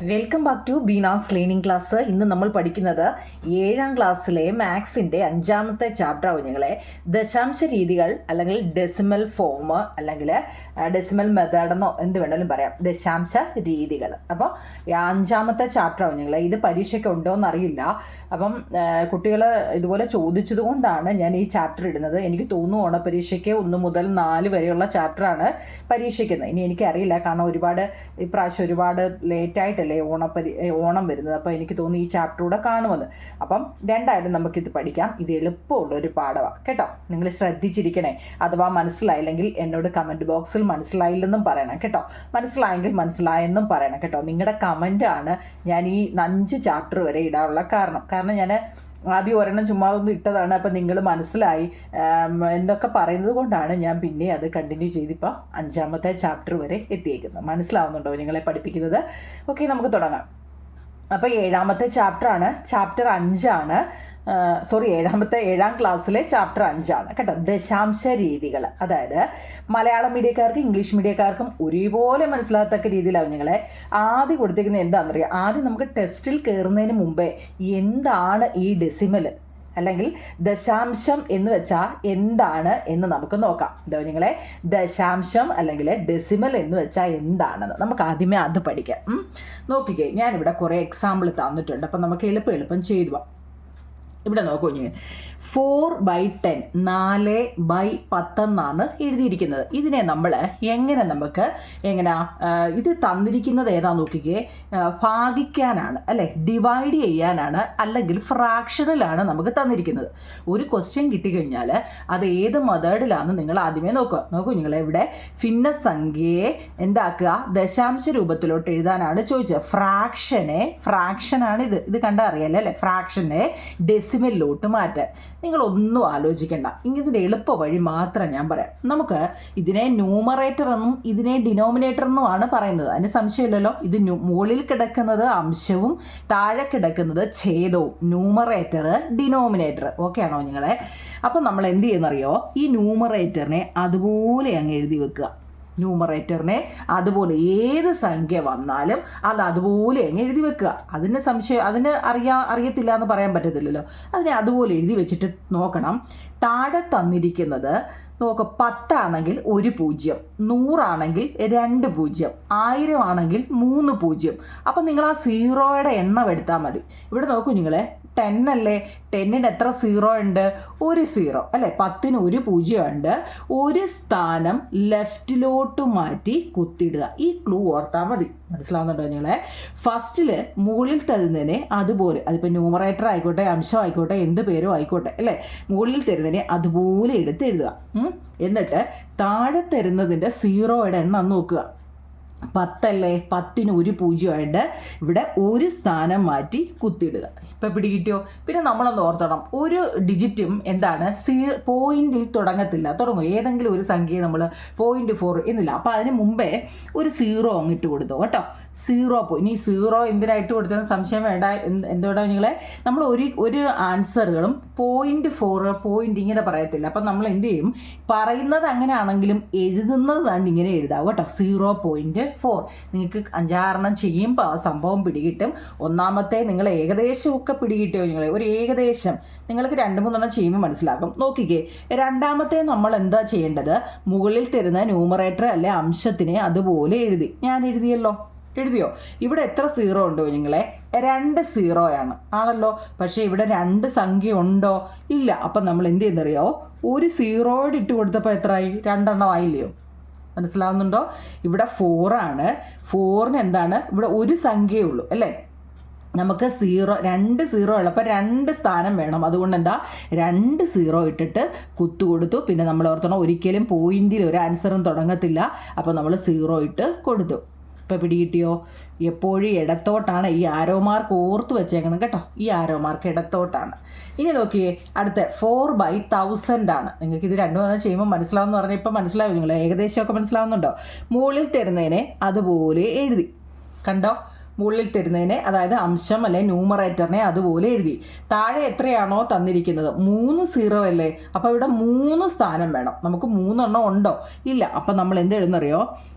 Welcome back to Beena's learning class. ഇന്ന് നമ്മൾ പഠിക്കുന്നത് 7ാം ക്ലാസ്സിലെ മാത്സിൻ്റെ 5ാമത്തെ ചാപ്റ്റർ കുഞ്ഞുങ്ങളെ ദശാംശ രീതികൾ അല്ലെങ്കിൽ ഡെസിമൽ ഫോം അല്ലെങ്കിൽ ഡെസിമൽ മെത്തേഡെന്നോ എന്ത് വേണമെങ്കിലും പറയാം, ദശാംശ രീതികൾ. അപ്പോൾ 5ാമത്തെ ചാപ്റ്റർ കുഞ്ഞുങ്ങളെ ഇത് പരീക്ഷയ്ക്ക് ഉണ്ടോ എന്നറിയില്ല. അപ്പം കുട്ടികൾ ഇതുപോലെ ചോദിച്ചത് കൊണ്ടാണ് ഞാൻ ഈ ചാപ്റ്റർ ഇടുന്നത്. എനിക്ക് തോന്നുന്നു ഓണപരീക്ഷയ്ക്ക് 1 മുതൽ 4 വരെയുള്ള ചാപ്റ്ററാണ് പരീക്ഷിക്കുന്നത്. ഇനി എനിക്കറിയില്ല, കാരണം ഇപ്രാവശ്യം ഒരുപാട് ലേറ്റായിട്ടല്ലേ ഓണം വരുന്നത്. അപ്പോൾ എനിക്ക് തോന്നി ഈ ചാപ്റ്റർ കൂടെ കാണുമെന്ന്. അപ്പം രണ്ടായാലും നമുക്കിത് പഠിക്കാം. ഇത് എളുപ്പമുള്ളൊരു പാഠമാണ് കേട്ടോ. നിങ്ങൾ ശ്രദ്ധിച്ചിരിക്കണേ. അഥവാ മനസ്സിലായില്ലെങ്കിൽ എന്നോട് കമൻറ്റ് ബോക്സിൽ മനസ്സിലായില്ലെന്നും പറയണം കേട്ടോ. മനസ്സിലായെങ്കിൽ മനസ്സിലായെന്നും പറയണം കേട്ടോ. നിങ്ങളുടെ കമൻറ്റാണ് ഞാൻ ഈ 5 ചാപ്റ്റർ വരെ ഇടാനുള്ള കാരണം ഞാൻ ആദ്യം ഒരെണ്ണം ചുമ്മാതൊന്നും ഇട്ടതാണ്. അപ്പം നിങ്ങൾ മനസ്സിലായി എന്നൊക്കെ പറയുന്നത് കൊണ്ടാണ് ഞാൻ പിന്നെ അത് കണ്ടിന്യൂ ചെയ്തിപ്പോൾ 5ാമത്തെ ചാപ്റ്റർ വരെ എത്തിയേക്കുന്നത്. മനസ്സിലാവുന്നുണ്ടോ നിങ്ങളെ പഠിപ്പിക്കുന്നത്? ഓക്കെ, നമുക്ക് തുടങ്ങാം. അപ്പോൾ 7ാമത്തെ ചാപ്റ്ററാണ്, ചാപ്റ്റർ 5ആണ്. 7ാം ക്ലാസ്സിലെ ചാപ്റ്റർ 5ആണ് കേട്ടോ. ദശാംശ രീതികൾ. അതായത് മലയാളം മീഡിയക്കാർക്കും ഇംഗ്ലീഷ് മീഡിയക്കാർക്കും ഒരേപോലെ മനസ്സിലാകത്തക്ക രീതിയിലാണ് നിങ്ങളെ ആദ്യം കൊടുത്തിരിക്കുന്നത്. എന്താണെന്നറിയാം, ആദ്യം നമുക്ക് ടെസ്റ്റിൽ കയറുന്നതിന് മുമ്പേ എന്താണ് ഈ ഡെസിമൽ അല്ലെങ്കിൽ ദശാംശം എന്ന് വെച്ചാൽ എന്താണ് എന്ന് നമുക്ക് നോക്കാം. എന്താ നിങ്ങളെ ദശാംശം അല്ലെങ്കിൽ ഡെസിമൽ എന്ന് വെച്ചാൽ എന്താണെന്ന് നമുക്ക് ആദ്യമേ അത് പഠിക്കാം. നോക്കിക്കേ, ഞാനിവിടെ കുറേ എക്സാമ്പിൾ തന്നിട്ടുണ്ട്. അപ്പം നമുക്ക് എളുപ്പം ചെയ്തു പോവാം. ഇവിടെ നോക്കൂ, 4/10 4/10 എന്നാണ് എഴുതിയിരിക്കുന്നത്. ഇതിനെ നമ്മൾ ഇത് തന്നിരിക്കുന്നത് ഏതാ നോക്കിക്കേ, ഭാഗിക്കാനാണ് അല്ലേ, ഡിവൈഡ് ചെയ്യാനാണ്, അല്ലെങ്കിൽ ഫ്രാക്ഷനിലാണ് നമുക്ക് തന്നിരിക്കുന്നത്. ഒരു ക്വസ്റ്റ്യൻ കിട്ടിക്കഴിഞ്ഞാൽ അത് ഏത് മെത്തേഡിലാണെന്ന് നിങ്ങൾ ആദ്യമേ നോക്കൂ നിങ്ങൾ. ഇവിടെ ഭിന്നസംഖ്യയെ എന്താക്കുക, ദശാംശ രൂപത്തിലോട്ട് എഴുതാനാണ് ചോദിച്ചത്. ഫ്രാക്ഷനാണ് ഇത് കണ്ടാൽ അറിയാലോ അല്ലേ. ഫ്രാക്ഷനെ ഡെസിമലിലോട്ട് മാറ്റാൻ നിങ്ങളൊന്നും ആലോചിക്കേണ്ട. ഇതിൻ്റെ എളുപ്പ വഴി മാത്രം ഞാൻ പറയാം. നമുക്ക് ഇതിനെ ന്യൂമറേറ്റർ എന്നും ഇതിനെ ഡിനോമിനേറ്റർ എന്നുമാണ് പറയുന്നത്. അതിന് സംശയമില്ലല്ലോ. ഇത് മുകളിൽ കിടക്കുന്നത് അംശവും താഴെ കിടക്കുന്നത് ഛേദവും. Numerator, denominator. ഓക്കെ ആണോ നിങ്ങളെ? അപ്പം നമ്മൾ എന്ത് ചെയ്യുന്നറിയോ, ഈ ന്യൂമറേറ്ററിനെ അതുപോലെ അങ്ങ് എഴുതി വെക്കുക. ന്യൂമറേറ്ററിനെ അതുപോലെ ഏത് സംഖ്യ വന്നാലും അത് അതുപോലെ അങ്ങ് എഴുതി വെക്കുക. അതിന് അറിയത്തില്ല എന്ന് പറയാൻ പറ്റത്തില്ലല്ലോ. അതിനെ അതുപോലെ എഴുതി വെച്ചിട്ട് നോക്കണം. താഴെ തന്നിരിക്കുന്നത് 10 ആണെങ്കിൽ 1 0, 100 ആണെങ്കിൽ 2 0, 1000 ആണെങ്കിൽ 3 0. അപ്പം നിങ്ങൾ ആ സീറോയുടെ എണ്ണം എടുത്താൽ മതി. ഇവിടെ നോക്കൂ നിങ്ങളെ, 10 അല്ലേ, 10ന് എത്ര 0 ഉണ്ട്? 1 0 അല്ലേ. 10ന് 1 0 ഉണ്ട്. ഒരു സ്ഥാനം ലെഫ്റ്റിലോട്ട് മാറ്റി കുത്തിയിടുക. ഈ ക്ലൂ ഓർത്താൽ മതി. മനസ്സിലാവുന്നുണ്ടോ നിങ്ങളെ? ഫസ്റ്റിൽ മുകളിൽ തരുന്നതിനെ അതുപോലെ, അതിപ്പോൾ ന്യൂമറേറ്റർ ആയിക്കോട്ടെ അംശം ആയിക്കോട്ടെ എന്ത് പേരും ആയിക്കോട്ടെ അല്ലേ, മുകളിൽ തരുന്നതിനെ അതുപോലെ എടുത്ത് എഴുതുക. എന്നിട്ട് താഴെ തരുന്നതിൻ്റെ 0യുടെ എണ്ണം നോക്കുക. 10 അല്ലേ, 10ന് 1 0 ആയിട്ട് ഇവിടെ ഒരു സ്ഥാനം മാറ്റി കുത്തിയിടുക. ഇപ്പം പിടികിട്ടിയോ? പിന്നെ നമ്മളൊന്ന് ഓർത്തണം, ഒരു ഡിജിറ്റും എന്താണ് പോയിന്റിൽ തുടങ്ങും. ഏതെങ്കിലും ഒരു സംഖ്യ നമ്മൾ 0.4 എന്നില്ല. അപ്പോൾ അതിന് മുമ്പേ ഒരു 0 അങ്ങിട്ട് കൊടുത്തു കേട്ടോ. 0 ഇനി 0 എന്തിനായിട്ട് കൊടുത്തതെന്ന് സംശയം വേണ്ട. എന്തുകൊണ്ടാണ് നിങ്ങളെ, നമ്മൾ ഒരു ആൻസറുകളും 0.4 പോയിന്റ് ഇങ്ങനെ പറയത്തില്ല. അപ്പം നമ്മൾ എന്ത് ചെയ്യും, പറയുന്നത് അങ്ങനെയാണെങ്കിലും എഴുതുന്നത് തന്നെ ഇങ്ങനെ എഴുതാവും കേട്ടോ. 0.4. നിങ്ങൾക്ക് 5-6 ചെയ്യുമ്പോൾ ആ സംഭവം പിടികിട്ടും. ഒന്നാമത്തെ നിങ്ങൾ ഏകദേശമൊക്കെ പിടികിട്ടിയോ നിങ്ങൾ? ഒരു ഏകദേശം നിങ്ങൾക്ക് 2-3 ചെയ്യുമ്പോൾ മനസ്സിലാക്കും. നോക്കിക്കേ, രണ്ടാമത്തെ നമ്മൾ എന്താ ചെയ്യേണ്ടത്, മുകളിൽ തരുന്ന ന്യൂമറേറ്റർ അല്ലെ അംശത്തിനെ അതുപോലെ എഴുതി. ഞാൻ എഴുതിയോ? ഇവിടെ എത്ര 0 ഉണ്ടോ നിങ്ങളെ? 2 0 ആണല്ലോ. പക്ഷേ ഇവിടെ 2 സംഖ്യ ഉണ്ടോ? ഇല്ല. അപ്പം നമ്മൾ എന്ത് ചെയ്യുന്നറിയോ, ഒരു 0 ഇട്ട് കൊടുത്തപ്പോൾ എത്രയായി? 2 ആയില്ലയോ? മനസ്സിലാവുന്നുണ്ടോ? ഇവിടെ 4 ആണ്. 4ന് എന്താണ്, ഇവിടെ ഒരു സംഖ്യയേ ഉള്ളൂ അല്ലേ. നമുക്ക് 2 0 ഉള്ളപ്പോൾ 2 സ്ഥാനം വേണം. അതുകൊണ്ട് എന്താ, 2 0 ഇട്ടിട്ട് കുത്തു. പിന്നെ നമ്മൾ ഓർത്തണം, ഒരിക്കലും പോയിന്റിൽ ഒരു ആൻസറും തുടങ്ങത്തില്ല. അപ്പോൾ നമ്മൾ 0 ഇട്ട് കൊടുത്തു. ഇപ്പോൾ പിടികിട്ടിയോ? എപ്പോഴും ഇടത്തോട്ടാണ്. ഈ ആരോ മാർക്ക് ഓർത്ത് വെച്ചേക്കണം കേട്ടോ. ഈ ആരോ മാർക്ക് ഇടത്തോട്ടാണ്. ഇനി നോക്കിയേ, അടുത്ത 4/1000 ആണ്. നിങ്ങൾക്ക് ഇത് 2 ചെയ്യുമ്പോൾ മനസ്സിലാവുമെന്ന് പറഞ്ഞാൽ ഇപ്പം മനസ്സിലാവും. നിങ്ങൾ ഏകദേശമൊക്കെ മനസ്സിലാവുന്നുണ്ടോ? മുകളിൽ തരുന്നതിനെ അതുപോലെ എഴുതി. കണ്ടോ? മുകളിൽ തരുന്നതിനെ, അതായത് അംശം അല്ലെ ന്യൂമറേറ്ററിനെ അതുപോലെ എഴുതി. താഴെ എത്രയാണോ തന്നിരിക്കുന്നത്, 3 0 അല്ലേ. അപ്പോൾ ഇവിടെ 3 സ്ഥാനം വേണം. നമുക്ക് 3 ഉണ്ടോ? ഇല്ല. അപ്പം നമ്മൾ എന്ത് എഴുതുന്നറിയോ,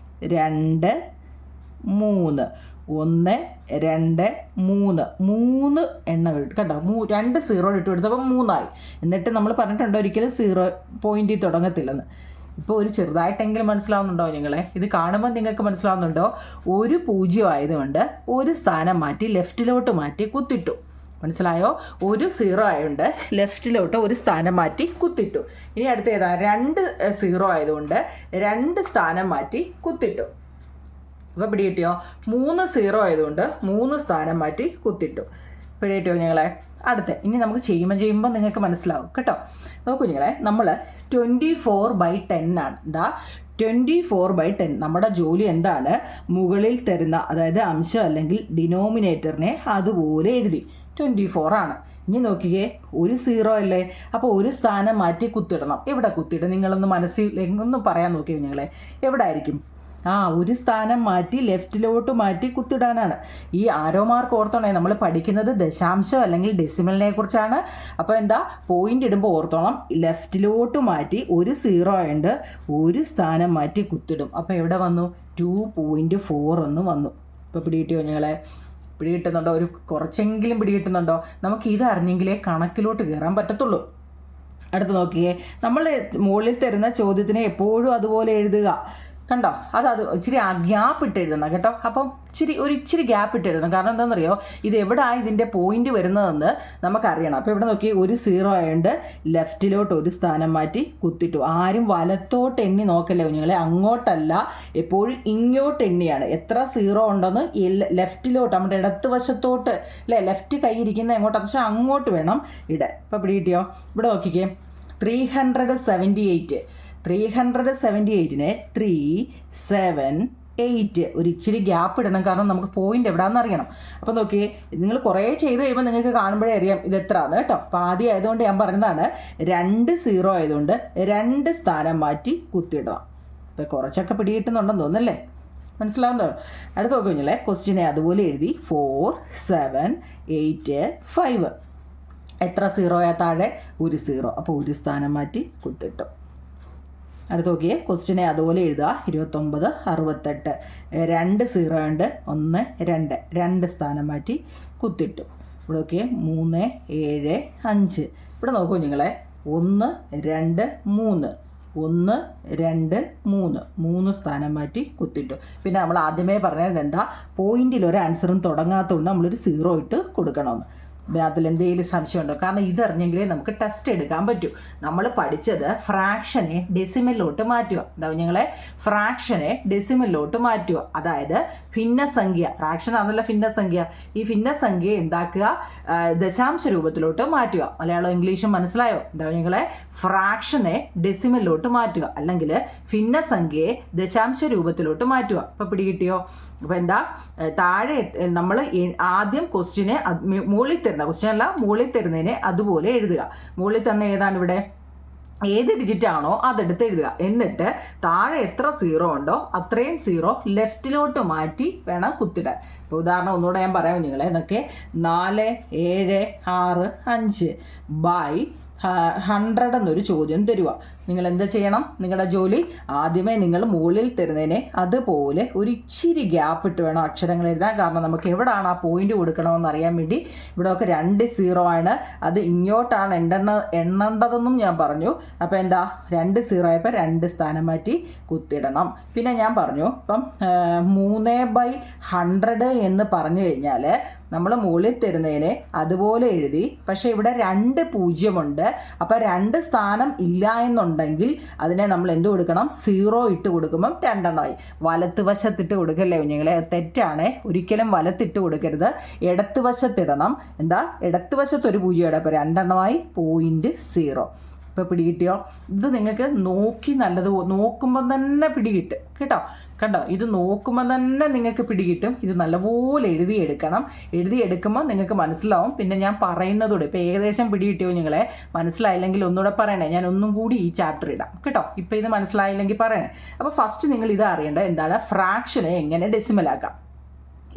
2 3 1 2 3 എണ്ണം ഇട്ടു കേട്ടോ. 2 0 ഇട്ട് കൊടുത്തപ്പോൾ 3 ആയി. എന്നിട്ട് നമ്മൾ പറഞ്ഞിട്ടുണ്ടോ ഒരിക്കലും 0 പോയിന്റിൽ തുടങ്ങത്തില്ലെന്ന്. ഇപ്പോൾ ഒരു ചെറുതായിട്ടെങ്കിലും മനസ്സിലാവുന്നുണ്ടോ നിങ്ങളെ? ഇത് കാണുമ്പോൾ നിങ്ങൾക്ക് മനസ്സിലാവുന്നുണ്ടോ? ഒരു 0 ആയതുകൊണ്ട് ഒരു സ്ഥാനം മാറ്റി ലെഫ്റ്റിലോട്ട് മാറ്റി കുത്തിട്ടു. മനസ്സിലായോ? ഒരു 0 ആയതുകൊണ്ട് ലെഫ്റ്റിലോട്ട് ഒരു സ്ഥാനം മാറ്റി കുത്തിട്ടു. ഇനി അടുത്ത ഏതാ? 2 0 ആയതുകൊണ്ട് 2 സ്ഥാനം മാറ്റി കുത്തിട്ടു. അപ്പോൾ പിടികിട്ടിയോ? 3 0 ആയതുകൊണ്ട് 3 സ്ഥാനം മാറ്റി കുത്തിട്ടു. പിടികിട്ടിയോ ഞങ്ങളെ? അടുത്ത ഇനി നമുക്ക് ചെയ്യുമ്പോൾ നിങ്ങൾക്ക് മനസ്സിലാവും കേട്ടോ. നോക്കൂ ഞങ്ങളെ, നമ്മൾ 24/10 ആണ്. എന്താ 24/10? നമ്മുടെ ജോലി എന്താണ്? മുകളിൽ തരുന്ന, അതായത് അംശം അല്ലെങ്കിൽ ഡിനോമിനേറ്ററിനെ അതുപോലെ എഴുതി 24 ആണ്. ഇനി നോക്കിക്കേ, ഒരു 0 അല്ലേ, അപ്പോൾ ഒരു സ്ഥാനം മാറ്റി കുത്തിടണം. എവിടെ കുത്തിയിടും? നിങ്ങളൊന്ന് മനസ്സിൽ ഒന്ന് പറയാൻ നോക്കിയോ ഞങ്ങളെ, എവിടെ ആയിരിക്കും? ഒരു സ്ഥാനം മാറ്റി ലെഫ്റ്റിലോട്ട് മാറ്റി കുത്തിടാനാണ്. ഈ ആരോ മാർക്ക് ഓർത്തോണേ, നമ്മൾ പഠിക്കുന്നത് ദശാംശം അല്ലെങ്കിൽ ഡെസിമലിനെ കുറിച്ചാണ്. അപ്പോൾ എന്താ, പോയിന്റ് ഇടുമ്പോൾ ഓർത്തോണം, ലെഫ്റ്റിലോട്ട് മാറ്റി ഒരു 0 ആയതുകൊണ്ട് ഒരു സ്ഥാനം മാറ്റി കുത്തിടും. അപ്പോൾ എവിടെ വന്നു? 2.4 എന്ന് വന്നു. ഇപ്പോൾ പിടികിട്ടിയോ ഞങ്ങളെ? പിടികിട്ടുന്നുണ്ടോ? ഒരു കുറച്ചെങ്കിലും പിടികിട്ടുന്നുണ്ടോ? നമുക്ക് ഇത് അറിഞ്ഞെങ്കിലേ കണക്കിലോട്ട് കയറാൻ പറ്റത്തുള്ളൂ. അടുത്ത് നോക്കിയേ, നമ്മൾ മുകളിൽ തരുന്ന ചോദ്യത്തിനെ എപ്പോഴും അതുപോലെ എഴുതുക. കണ്ടോ? അത് ഇച്ചിരി ഗ്യാപ്പ് ഇട്ട് എഴുതണം കേട്ടോ. അപ്പം ഇച്ചിരി ഗ്യാപ്പ് ഇട്ട് എഴുതണം. കാരണം എന്താണെന്നറിയോ, ഇത് എവിടെയാണ് ഇതിൻ്റെ പോയിന്റ് വരുന്നതെന്ന് നമുക്കറിയണം. അപ്പോൾ ഇവിടെ നോക്കി, ഒരു 0 ആയതുകൊണ്ട് ലെഫ്റ്റിലോട്ട് ഒരു സ്ഥാനം മാറ്റി കുത്തിട്ടു. ആരും വലത്തോട്ട് എണ്ണി നോക്കല്ലേ കുഞ്ഞുങ്ങളെ, അങ്ങോട്ടല്ല, എപ്പോഴും ഇങ്ങോട്ട് എണ്ണിയാണ്. എത്ര 0 ഉണ്ടെന്ന് ലെഫ്റ്റിലോട്ട്, നമ്മുടെ ഇടത്ത് വശത്തോട്ട് അല്ലേ, ലെഫ്റ്റ് കൈ ഇരിക്കുന്ന എങ്ങോട്ടാണ്, പക്ഷേ അങ്ങോട്ട് വേണം ഇടാൻ. ഇപ്പോൾ പിടികിട്ടിയോ? ഇവിടെ നോക്കിക്കേ, 378. 378നെ 3 7 8 ഒരു ഇച്ചിരി ഗ്യാപ്പ് ഇടണം. കാരണം നമുക്ക് പോയിന്റ് എവിടെയാണെന്ന് അറിയണം. അപ്പോൾ നോക്കിയേ, നിങ്ങൾ കുറേ ചെയ്ത് കഴിയുമ്പോൾ നിങ്ങൾക്ക് കാണുമ്പോഴേ അറിയാം ഇത് എത്രയാണ് കേട്ടോ. അപ്പോൾ ആദ്യം ആയതുകൊണ്ട് ഞാൻ പറഞ്ഞതാണ്, 2 0 ആയതുകൊണ്ട് 2 സ്ഥാനം മാറ്റി കുത്തിയിടണം. ഇപ്പോൾ കുറച്ചൊക്കെ പിടികിട്ടുന്നുണ്ടെന്ന് തോന്നുന്നല്ലേ? മനസ്സിലാവുന്നോ? അടുത്ത് നോക്കി കുഞ്ഞില്ലേ, ക്വസ്റ്റ്യനെ അതുപോലെ എഴുതി 4 7 8 5. എത്ര 0 താഴെ? ഒരു 0. അപ്പോൾ ഒരു സ്ഥാനം മാറ്റി കുത്തിട്ടു. അടുത്ത് നോക്കിയേ, ക്വസ്റ്റ്യനെ അതുപോലെ എഴുതുക. 29 68. 2 0 ഉണ്ട്, 1 2. 2 സ്ഥാനം മാറ്റി കുത്തിട്ടു. ഇവിടെ നോക്കിയേ, 3 7 5. ഇവിടെ നോക്കൂ നിങ്ങളെ, 1 2 3. 1 2 3. 3 സ്ഥാനം മാറ്റി കുത്തിട്ടു. പിന്നെ നമ്മൾ ആദ്യമേ പറഞ്ഞത് എന്താ, പോയിന്റിൽ ഒരു ആൻസറും തുടങ്ങാത്തതുകൊണ്ട് നമ്മളൊരു 0 ഇട്ട് കൊടുക്കണമെന്ന്. അതിലെന്തെങ്കിലും സംശയമുണ്ടോ? കാരണം ഇതറിഞ്ഞെങ്കിലേ നമുക്ക് ടെസ്റ്റ് എടുക്കാൻ പറ്റൂ. നമ്മൾ പഠിച്ചത് ഫ്രാക്ഷനെ ഡെസിമലിലോട്ട് മാറ്റുക. എന്താ ഞങ്ങളെ? ഫ്രാക്ഷനെ ഡെസിമലിലോട്ട് മാറ്റുക. അതായത് ഭിന്നസംഖ്യ, ഫ്രാക്ഷൻ ആണല്ല ഭിന്നസംഖ്യ. ഈ ഭിന്നസംഖ്യ എന്താക്കുക? ദശാംശ രൂപത്തിലോട്ട് മാറ്റുക. മലയാളം ഇംഗ്ലീഷും മനസ്സിലായോ? എന്താ ഞങ്ങളെ? ഫ്രാക്ഷനെ ഡെസിമലിലോട്ട് മാറ്റുക, അല്ലെങ്കിൽ ഭിന്നസംഖ്യയെ ദശാംശ രൂപത്തിലോട്ട് മാറ്റുക. അപ്പോൾ പിടികിട്ടിയോ? അപ്പോൾ എന്താ, താഴെ നമ്മൾ ആദ്യം ക്വസ്റ്റ്യനെ മുകളിൽ തരുന്ന ക്വസ്റ്റ്യൻ അല്ല, മുകളിൽ തരുന്നതിനെ അതുപോലെ എഴുതുക. മുകളിൽ തന്നെ ഏതാണ് ഇവിടെ? ഏത് ഡിജിറ്റാണോ അതെടുത്ത് എഴുതുക. എന്നിട്ട് താഴെ എത്ര 0 ഉണ്ടോ അത്രയും 0 ലെഫ്റ്റിലോട്ട് മാറ്റി വേണം കുത്തിടാൻ. ഇപ്പോൾ ഉദാഹരണം ഒന്നുകൂടെ ഞാൻ പറയാം നിങ്ങളെ. എന്നൊക്കെ 4 7 6 5 ബൈ 100 എന്നൊരു ചോദ്യം തരുക. നിങ്ങൾ എന്താ ചെയ്യണം? നിങ്ങളുടെ ജോലി ആദ്യമേ നിങ്ങൾ മുകളിൽ തരുന്നതിനെ അതുപോലെ ഒരു ഇച്ചിരി ഗ്യാപ്പ് ഇട്ട് വേണം അക്ഷരങ്ങൾ എഴുതാൻ. കാരണം നമുക്ക് എവിടെയാണ് ആ പോയിന്റ് കൊടുക്കണമെന്ന് അറിയാൻ വേണ്ടി. ഇവിടെ ഒക്കെ 2 0 ആണ്, അത് ഇങ്ങോട്ടാണ് എണ്ണേണ്ടതെന്നും ഞാൻ പറഞ്ഞു. അപ്പോൾ എന്താ, 2 0 ആയപ്പോൾ 2 സ്ഥാനം മാറ്റി കുത്തിടണം. പിന്നെ ഞാൻ പറഞ്ഞു, ഇപ്പം 3/100 എന്ന് പറഞ്ഞു കഴിഞ്ഞാൽ നമ്മൾ മുകളിൽ തരുന്നതിനെ അതുപോലെ എഴുതി. പക്ഷേ ഇവിടെ 2 0 ഉണ്ട്. അപ്പോൾ 2 സ്ഥാനം ഇല്ല എന്നുണ്ടെങ്കിൽ അതിനെ നമ്മൾ എന്ത് കൊടുക്കണം? 0 ഇട്ട് കൊടുക്കുമ്പം 2 എണ്ണമായി. വലത്ത് വശത്തിട്ട് കൊടുക്കല്ലേ കുഞ്ഞുങ്ങളെ? തെറ്റാണ്. ഒരിക്കലും വലത്തിട്ട് കൊടുക്കരുത്, ഇടത്ത് വശത്തിടണം. എന്താ, ഇടത്ത് വശത്ത് ഒരു 0 ഇടാം. അപ്പോൾ 2 എണ്ണമായി, 0. ഇപ്പോൾ പിടികിട്ടിയോ? ഇത് നിങ്ങൾക്ക് നോക്കുമ്പോൾ തന്നെ പിടികിട്ടും കേട്ടോ. കണ്ടോ, ഇത് നോക്കുമ്പോൾ തന്നെ നിങ്ങൾക്ക് പിടികിട്ടും. ഇത് നല്ലപോലെ എഴുതിയെടുക്കുമ്പോൾ നിങ്ങൾക്ക് മനസ്സിലാവും. പിന്നെ ഞാൻ പറയുന്നതോടെ ഇപ്പോൾ ഏകദേശം പിടികിട്ടിയോ നിങ്ങളെ? മനസ്സിലായില്ലെങ്കിൽ ഒന്നുകൂടെ പറയണേ, ഞാൻ ഒന്നും കൂടി ഈ ചാപ്റ്റർ ഇടാം കേട്ടോ. ഇപ്പോൾ ഇത് മനസ്സിലായില്ലെങ്കിൽ പറയണേ. അപ്പോൾ ഫസ്റ്റ് നിങ്ങൾ ഇത് അറിയേണ്ടത് എന്താണ്? ഫ്രാക്ഷനെ എങ്ങനെ ഡെസിമലാക്കാം.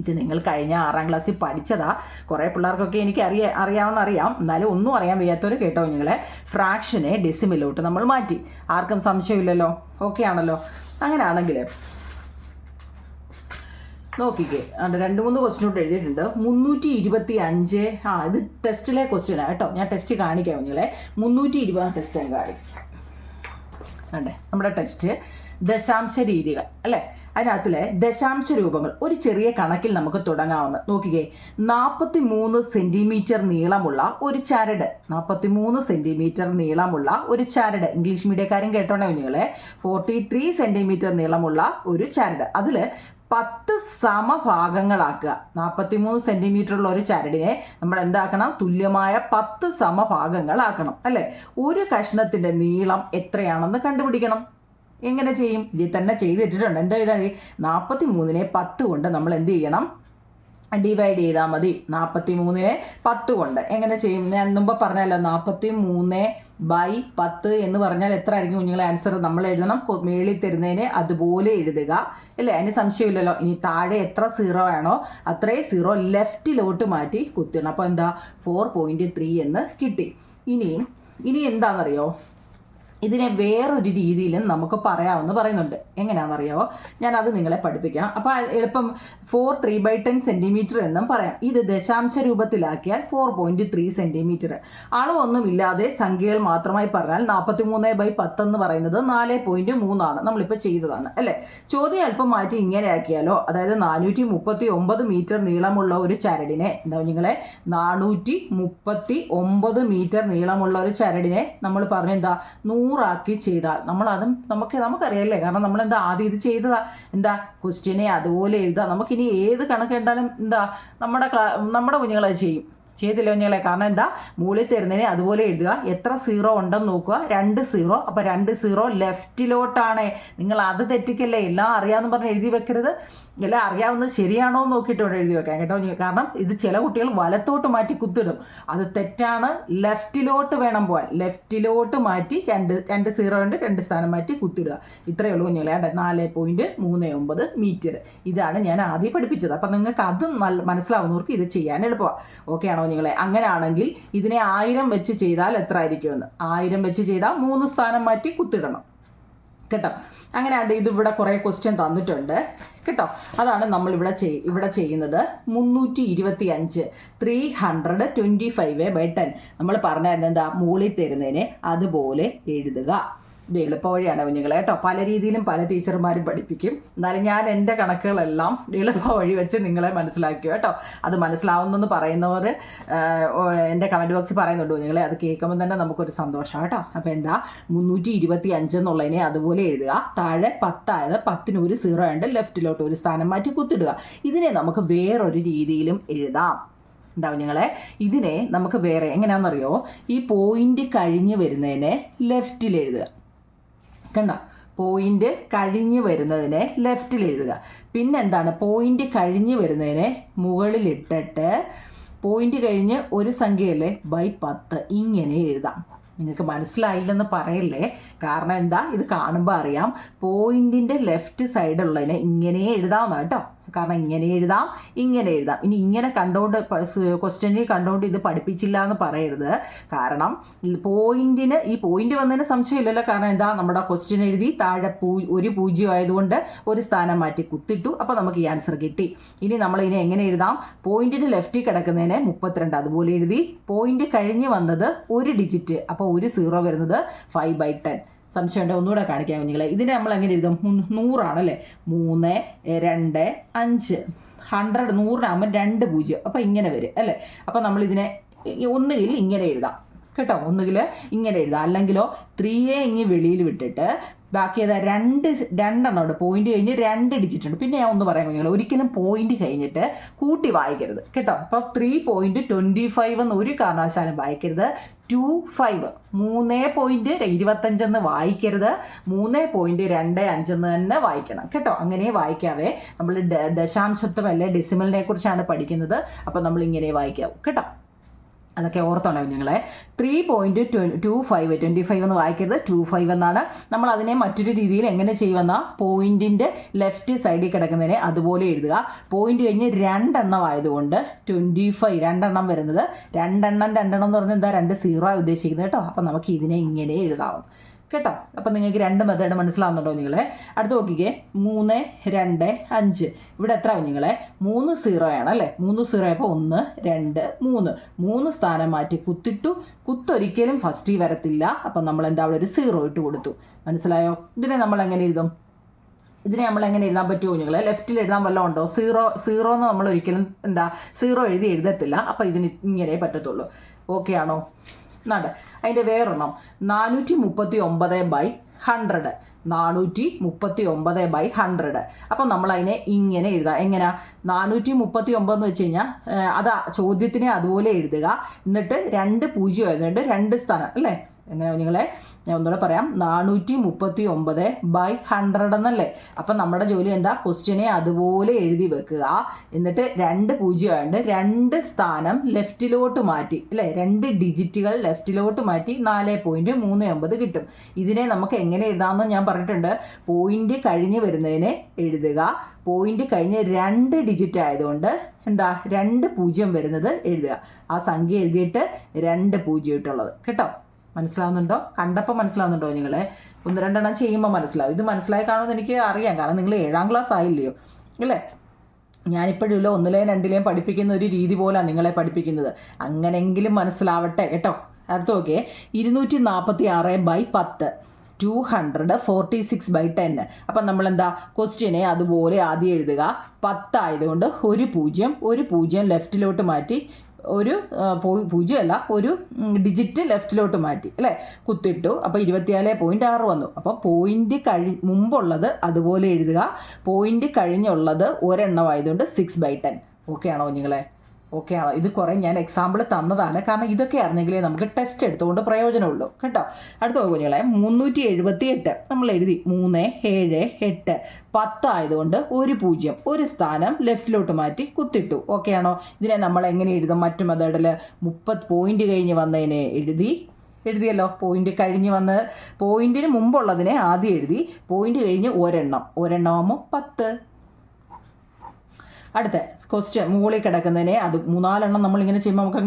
ഇത് നിങ്ങൾ കഴിഞ്ഞ 6ാം ക്ലാസ്സിൽ പഠിച്ചതാ. കുറേ പിള്ളേർക്കൊക്കെ എനിക്ക് അറിയാം. എന്നാലും ഒന്നും അറിയാൻ വയ്യാത്തവർ കേട്ടോ നിങ്ങളെ. ഫ്രാക്ഷനെ ഡെസിമലിലോട്ട് നമ്മൾ മാറ്റി. ആർക്കും സംശയമില്ലല്ലോ? ഓക്കെ ആണല്ലോ? അങ്ങനെയാണെങ്കിൽ നോക്കിക്കേ, 2-3 ക്വസ്റ്റ്യൻ കൂടെ എഴുതിയിട്ടുണ്ട്. 325, ഇത് ടെസ്റ്റിലെ ക്വസ്റ്റ്യനാണ് കേട്ടോ. ഞാൻ ടെസ്റ്റ് കാണിക്കാം നിങ്ങളെ. 320 ടെസ്റ്റ് ഞാൻ കാണിക്കും. അതെ, നമ്മുടെ ടെസ്റ്റ് ദശാംശ രീതികൾ അല്ലേ. അതിനകത്തിലെ ദശാംശ രൂപങ്ങൾ ഒരു ചെറിയ കണക്കിൽ നമുക്ക് തുടങ്ങാവുന്ന. നോക്കിക്കേ, 43 സെൻറ്റിമീറ്റർ നീളമുള്ള ഒരു ചരട്, 43 സെൻറ്റിമീറ്റർ നീളമുള്ള ഒരു ചരട്. ഇംഗ്ലീഷ് മീഡിയക്കാരും കേട്ടോണേ കുഞ്ഞുങ്ങളെ. 43 സെൻറ്റിമീറ്റർ നീളമുള്ള ഒരു ചരട്, അതിൽ 10 സമഭാഗങ്ങളാക്കുക. 43 സെൻറ്റിമീറ്റർ ഉള്ള ഒരു ചരടിനെ നമ്മൾ എന്താക്കണം? തുല്യമായ 10 സമഭാഗങ്ങളാക്കണം അല്ലേ. ഒരു കഷ്ണത്തിൻ്റെ നീളം എത്രയാണെന്ന് കണ്ടുപിടിക്കണം. എങ്ങനെ ചെയ്യും? ഇതിൽ തന്നെ ചെയ്തിട്ടിട്ടുണ്ട്. എന്താ ചെയ്താൽ 43നെ 10 കൊണ്ട് നമ്മൾ എന്ത് ചെയ്യണം? ഡിവൈഡ് ചെയ്താൽ മതി. 43നെ 10 കൊണ്ട് എങ്ങനെ ചെയ്യും? ഞാൻ മുമ്പ് പറഞ്ഞല്ലോ, 43/10 എന്ന് പറഞ്ഞാൽ എത്ര ആയിരിക്കും കുഞ്ഞുങ്ങളെ ആൻസർ? നമ്മൾ എഴുതണം, മേളിൽ തരുന്നതിനെ അതുപോലെ എഴുതുക അല്ലേ. അതിന് സംശയമില്ലല്ലോ. ഇനി താഴെ എത്ര 0 ആണോ അത്രയും 0 ലെഫ്റ്റിലോട്ട് മാറ്റി കുത്തണം. അപ്പോൾ എന്താ? 4.3 എന്ന് കിട്ടി. ഇനി എന്താണെന്നറിയോ? ഇതിനെ വേറൊരു രീതിയിലും നമുക്ക് പറയാമെന്ന് പറയുന്നുണ്ട്. എങ്ങനെയാണെന്നറിയോ? ഞാനത് നിങ്ങളെ പഠിപ്പിക്കാം. അപ്പോൾ എളുപ്പം 4 3/10 സെൻറ്റിമീറ്റർ എന്നും പറയാം. ഇത് ദശാംശ രൂപത്തിലാക്കിയാൽ 4.3 സെൻറ്റിമീറ്റർ. അളവൊന്നുമില്ലാതെ സംഖ്യകൾ മാത്രമായി പറഞ്ഞാൽ 43/10 എന്ന് പറയുന്നത് 4.3 ആണ്. നമ്മളിപ്പോൾ ചെയ്തതാണ് അല്ലേ. ചോദ്യം അല്പം മാറ്റി ഇങ്ങനെ ആക്കിയാലോ? അതായത് 439 മീറ്റർ നീളമുള്ള ഒരു ചരടിനെ, എന്താ നിങ്ങളെ, 439 മീറ്റർ നീളമുള്ള ഒരു ചരടിനെ നമ്മൾ പറഞ്ഞെന്താ 100 ആക്കി ചെയ്താൽ നമുക്കറിയാമല്ലേ. കാരണം നമ്മളെന്താ ആദ്യം ഇത് ചെയ്തതാ. എന്താ ക്വസ്റ്റ്യനെ അതുപോലെ എഴുതുക. നമുക്കിനി ഏത് കണക്ക് കണ്ടാലും എന്താ നമ്മുടെ കുഞ്ഞുങ്ങളത് ചെയ്തില്ല കുഞ്ഞുങ്ങളെ. കാരണം എന്താ? മുകളിൽ തരുന്നതിനെ അതുപോലെ എഴുതുക. എത്ര 0 ഉണ്ടെന്ന് നോക്കുക. 2 0. അപ്പോൾ 2 0 ലെഫ്റ്റിലോട്ടാണ്. നിങ്ങൾ അത് തെറ്റിക്കല്ലേ. എല്ലാം അറിയാമെന്ന് പറഞ്ഞ് എഴുതി വെക്കരുത്. എല്ലാം അറിയാവുന്നത് ശരിയാണോ എന്ന് നോക്കിയിട്ട് ഇവിടെ എഴുതി വെക്കാം കേട്ടോ. കാരണം ഇത് ചില കുട്ടികൾ വലത്തോട്ട് മാറ്റി കുത്തിടും. അത് തെറ്റാണ്. ലെഫ്റ്റിലോട്ട് വേണം പോകാൻ. ലെഫ്റ്റിലോട്ട് മാറ്റി 2 0 ഉണ്ട്, 2 സ്ഥാനം മാറ്റി കുത്തിടുക. ഇത്രയേ ഉള്ളൂ കുഞ്ഞുങ്ങളെ. 4.39 മീറ്റർ. ഇതാണ് ഞാൻ ആദ്യം പഠിപ്പിച്ചത്. അപ്പം നിങ്ങൾക്ക് അത് മനസ്സിലാവുന്നവർക്ക് ഇത് ചെയ്യാൻ എളുപ്പമാണ്. ഓക്കെ ആണോ നിങ്ങളെ? അങ്ങനെയാണെങ്കിൽ ഇതിനെ 1000 വെച്ച് ചെയ്താൽ എത്ര ആയിരിക്കുമെന്ന്? 1000 വെച്ച് ചെയ്താൽ 3 സ്ഥാനം മാറ്റി കുത്തിടണം കേട്ടോ. അങ്ങനെയാണ്ട് ഇതിവിടെ കുറേ ക്വസ്റ്റ്യൻ തന്നിട്ടുണ്ട് കേട്ടോ. അതാണ് നമ്മൾ ഇവിടെ ചെയ്യുന്നത്. 325 325/10 നമ്മൾ പറഞ്ഞായിരുന്നു എന്താ? മുകളിൽ തരുന്നതിനെ അതുപോലെ എഴുതുക. ഇത് എളുപ്പവഴിയാണ് കുഞ്ഞുങ്ങളെ കേട്ടോ. പല രീതിയിലും പല ടീച്ചർമാരും പഠിപ്പിക്കും. എന്നാലും ഞാൻ എൻ്റെ കണക്കുകളെല്ലാം എളുപ്പവഴി വെച്ച് നിങ്ങളെ മനസ്സിലാക്കി കേട്ടോ. അത് മനസ്സിലാവുന്നെന്ന് പറയുന്നവർ എൻ്റെ കമൻറ്റ് ബോക്സിൽ പറയുന്നുണ്ട് കുഞ്ഞുങ്ങളെ. അത് കേൾക്കുമ്പോൾ തന്നെ നമുക്കൊരു സന്തോഷമാണ് കേട്ടോ. അപ്പോൾ എന്താ? 325 എന്നുള്ളതിനെ അതുപോലെ എഴുതുക. താഴെ 10 ആയത് 10ന് ഒരു 0 ഉണ്ട്, ലെഫ്റ്റിലോട്ട് ഒരു സ്ഥാനം മാറ്റി കുത്തിടുക. ഇതിനെ നമുക്ക് വേറൊരു രീതിയിലും എഴുതാം. ഉണ്ടാവും നിങ്ങളെ. ഇതിനെ നമുക്ക് വേറെ എങ്ങനെയാണെന്നറിയോ? ഈ പോയിന്റ് കഴിഞ്ഞ് വരുന്നതിനെ ലെഫ്റ്റിൽ എഴുതുക. കണ്ടോ? പോയിന്റ് കഴിഞ്ഞ് വരുന്നതിനെ ലെഫ്റ്റിൽ എഴുതുക. പിന്നെന്താണ്? പോയിന്റ് കഴിഞ്ഞ് വരുന്നതിനെ മുകളിലിട്ടിട്ട് പോയിന്റ് കഴിഞ്ഞ് ഒരു സംഖ്യയല്ലേ /10 ഇങ്ങനെ എഴുതാം. നിങ്ങൾക്ക് മനസ്സിലായില്ലെന്ന് പറയല്ലേ. കാരണം എന്താ? ഇത് കാണുമ്പോൾ അറിയാം. പോയിന്റിൻ്റെ ലെഫ്റ്റ് സൈഡുള്ളതിനെ ഇങ്ങനെ എഴുതാവുന്ന കേട്ടോ. കാരണം ഇങ്ങനെ എഴുതാം, ഇങ്ങനെ എഴുതാം. ഇനി ഇങ്ങനെ കണ്ടുകൊണ്ട് ക്വസ്റ്റ്യനിൽ കണ്ടുകൊണ്ട് ഇത് പഠിപ്പിച്ചില്ല എന്ന് പറയരുത്. കാരണം ഈ പോയിന്റ് വന്നതിന് സംശയമില്ലല്ലോ. കാരണം എന്താ? നമ്മുടെ ക്വസ്റ്റ്യൻ എഴുതി താഴെ ഒരു 0 ആയതുകൊണ്ട് ഒരു സ്ഥാനം മാറ്റി കുത്തിട്ടു. അപ്പോൾ നമുക്ക് ഈ ആൻസർ കിട്ടി. ഇനി നമ്മൾ ഇതിനെ എങ്ങനെ എഴുതാം? പോയിന്റിന് ലെഫ്റ്റിൽ കിടക്കുന്നതിനെ 32 അതുപോലെ എഴുതി. പോയിന്റ് കഴിഞ്ഞ് വന്നത് ഒരു ഡിജിറ്റ്, അപ്പോൾ ഒരു 0 വരുന്നത് 5/10. സംശയമുണ്ട്? ഒന്നുകൂടെ കാണിക്കാം കുഞ്ഞുങ്ങളെ. ഇതിനെ നമ്മൾ എങ്ങനെ എഴുതും? 100 ആണല്ലേ. 3 2 5 100. 100 2 0. അപ്പോൾ ഇങ്ങനെ വരും അല്ലേ. അപ്പോൾ നമ്മളിതിനെ ഒന്നുകിൽ ഇങ്ങനെ എഴുതാം കേട്ടോ. ഒന്നുകിൽ ഇങ്ങനെ എഴുതാം. അല്ലെങ്കിലോ 3 ഇങ്ങനെ വെളിയിൽ വിട്ടിട്ട് ബാക്കി ഏതാ? 2 ഉണ്ട്. പോയിന്റ് കഴിഞ്ഞ് 2 ഡിജിറ്റ് ഉണ്ട്. പിന്നെ ഞാൻ ഒന്ന് പറയാൻ കുഞ്ഞുങ്ങൾ, ഒരിക്കലും പോയിന്റ് കഴിഞ്ഞിട്ട് കൂട്ടി വായിക്കരുത് കേട്ടോ. അപ്പോൾ 3.25 എന്ന് ഒരു കാരണവശാലും വായിക്കരുത്. 25 3.25 എന്ന് വായിക്കരുത്. 3.25 എന്ന് തന്നെ വായിക്കണം കേട്ടോ. അങ്ങനെ വായിക്കാവേ. നമ്മൾ ദശാംശത്വം അല്ലെ ഡെസിമലിനെ കുറിച്ചാണ് പഠിക്കുന്നത്. അപ്പോൾ നമ്മൾ ഇങ്ങനെ വായിക്കാവും കേട്ടോ. അതൊക്കെ ഓർത്തോണ്ടാവും ഞങ്ങളെ. 3.25 എന്ന് വായിക്കരുത്, 25 എന്നാണ്. നമ്മൾ അതിനെ മറ്റൊരു രീതിയിൽ എങ്ങനെ ചെയ്യുമെന്നാൽ പോയിന്റിൻ്റെ ലെഫ്റ്റ് സൈഡിൽ കിടക്കുന്നതിനെ അതുപോലെ എഴുതുക. പോയിന്റ് കഴിഞ്ഞ് 2 എണ്ണം ആയതുകൊണ്ട് 25 2 എണ്ണം വരുന്നത് 2 എണ്ണം എന്ന് പറഞ്ഞാൽ എന്താ? 2 0 ഉദ്ദേശിക്കുന്നത് കേട്ടോ. അപ്പം നമുക്ക് ഇതിനെ ഇങ്ങനെ എഴുതാവും കേട്ടോ. അപ്പം നിങ്ങൾക്ക് 2 മെത്തേഡ് മനസ്സിലാവുന്നുണ്ടോ നിങ്ങളെ? അടുത്ത് നോക്കിക്കേ, 3, 2, 5. ഇവിടെ എത്ര നിങ്ങളെ? 3 0 ആണ് അല്ലേ? 3 0 ആയപ്പോൾ 1, 2, 3. 3 സ്ഥാനം മാറ്റി കുത്തിട്ടു. കുത്തൊരിക്കലും ഫസ്റ്റിൽ വരത്തില്ല. അപ്പം നമ്മൾ എന്താ അവിടെ ഒരു 0 ഇട്ട് കൊടുത്തു. മനസ്സിലായോ? ഇതിനെ നമ്മൾ എങ്ങനെ എഴുതാൻ പറ്റുമോ നിങ്ങൾ? ലെഫ്റ്റിൽ എഴുതാൻ വല്ലതും ഉണ്ടോ? 0 എന്ന് നമ്മൾ ഒരിക്കലും 0 എഴുതത്തില്ല. അപ്പം ഇതിന് ഇങ്ങനെ പറ്റത്തുള്ളൂ. ഓക്കെ ആണോ? എന്നാണ്ട് അതിൻ്റെ വേറൊരെണ്ണം 439/100. 439/100. അപ്പം നമ്മളതിനെ ഇങ്ങനെ എഴുതാം. എങ്ങനെയാ? 439 എന്ന് വെച്ച് കഴിഞ്ഞാൽ അത് ചോദ്യത്തിനെ അതുപോലെ എഴുതുക. എന്നിട്ട് 2 0 എന്നിട്ട് 2 സ്ഥാനം അല്ലേ? എങ്ങനെ നിങ്ങളെ ഞാൻ ഒന്നുകൂടെ പറയാം. 439/100 എന്നല്ലേ? അപ്പം നമ്മുടെ ജോലി എന്താ? ക്വസ്റ്റ്യനെ അതുപോലെ എഴുതി വെക്കുക. എന്നിട്ട് 2 0 ആയതുകൊണ്ട് 2 സ്ഥാനം ലെഫ്റ്റിലോട്ട് മാറ്റി അല്ലേ? 2 ഡിജിറ്റുകൾ ലെഫ്റ്റിലോട്ട് മാറ്റി 4.39 കിട്ടും. ഇതിനെ നമുക്ക് എങ്ങനെ എഴുതാമെന്ന് ഞാൻ പറഞ്ഞിട്ടുണ്ട്. പോയിന്റ് കഴിഞ്ഞ് വരുന്നതിനെ എഴുതുക. പോയിന്റ് കഴിഞ്ഞ് 2 ഡിജിറ്റ് ആയതുകൊണ്ട് 2 0 വരുന്നത് എഴുതുക. ആ സംഖ്യ എഴുതിയിട്ട് 2 0 ഇട്ടുള്ളത് കേട്ടോ. മനസ്സിലാവുന്നുണ്ടോ? കണ്ടപ്പോൾ മനസ്സിലാവുന്നുണ്ടോ നിങ്ങളെ? 1-2 എണ്ണം ചെയ്യുമ്പോൾ മനസ്സിലാവും. ഇത് മനസ്സിലായി കാണുമെന്ന് എനിക്ക് അറിയാം. കാരണം നിങ്ങൾ 7ാം ക്ലാസ് ആയില്ലയോ അല്ലേ? ഞാനിപ്പോഴും 1ലെയും 2ലെയും പഠിപ്പിക്കുന്ന ഒരു രീതി പോലാണ് നിങ്ങളെ പഠിപ്പിക്കുന്നത്. അങ്ങനെങ്കിലും മനസ്സിലാവട്ടെ കേട്ടോ. അടുത്ത് നോക്കിയേ, 246/10. 246/10. അപ്പം നമ്മളെന്താ ക്വസ്റ്റ്യനെ അതുപോലെ ആദ്യം എഴുതുക. 10 ആയതുകൊണ്ട് 1 0 ലെഫ്റ്റിലോട്ട് മാറ്റി, ഒരു 0 അല്ല, ഒരു ഡിജിറ്റ് ലെഫ്റ്റിലോട്ട് മാറ്റി അല്ലേ? കുത്തിട്ടു. അപ്പോൾ 24.6 വന്നു. അപ്പോൾ പോയിന്റ് മുമ്പുള്ളത് അതുപോലെ എഴുതുക. പോയിന്റ് കഴിഞ്ഞുള്ളത് ഒരെണ്ണമായതുകൊണ്ട് 6/10. ഓക്കെ ആണോ നിങ്ങളെ? ഓക്കെ ആണോ? ഇത് കുറേ ഞാൻ എക്സാമ്പിൾ തന്നതാണ്. കാരണം ഇതൊക്കെ അറിഞ്ഞെങ്കിലേ നമുക്ക് ടെസ്റ്റ് എടുത്തുകൊണ്ട് പ്രയോജനമുള്ളൂ കേട്ടോ. അടുത്ത കുഞ്ഞുങ്ങളെ 378 നമ്മൾ എഴുതി. 3, 7, 8. 10 ആയതുകൊണ്ട് 1 0 ഒരു സ്ഥാനം ലെഫ്റ്റിലോട്ട് മാറ്റി കുത്തിട്ടു. ഓക്കെ ആണോ? ഇതിനെ നമ്മൾ എങ്ങനെ എഴുതും? മറ്റു മെത്തേഡിൽ 30 പോയിന്റ് കഴിഞ്ഞ് വന്നതിനെ എഴുതിയല്ലോ. പോയിന്റ് കഴിഞ്ഞ് വന്ന് പോയിന്റിന് മുമ്പുള്ളതിനെ ആദ്യം എഴുതി. പോയിന്റ് കഴിഞ്ഞ് ഒരെണ്ണമാകുമ്പോൾ 10. അടുത്ത ക്വസ്റ്റ്യൻ മുകളിൽ കിടക്കുന്നതിനെ അത് 3-4 എണ്ണം നമ്മളിങ്ങനെ ചെയ്യുമ്പോൾ നമുക്ക്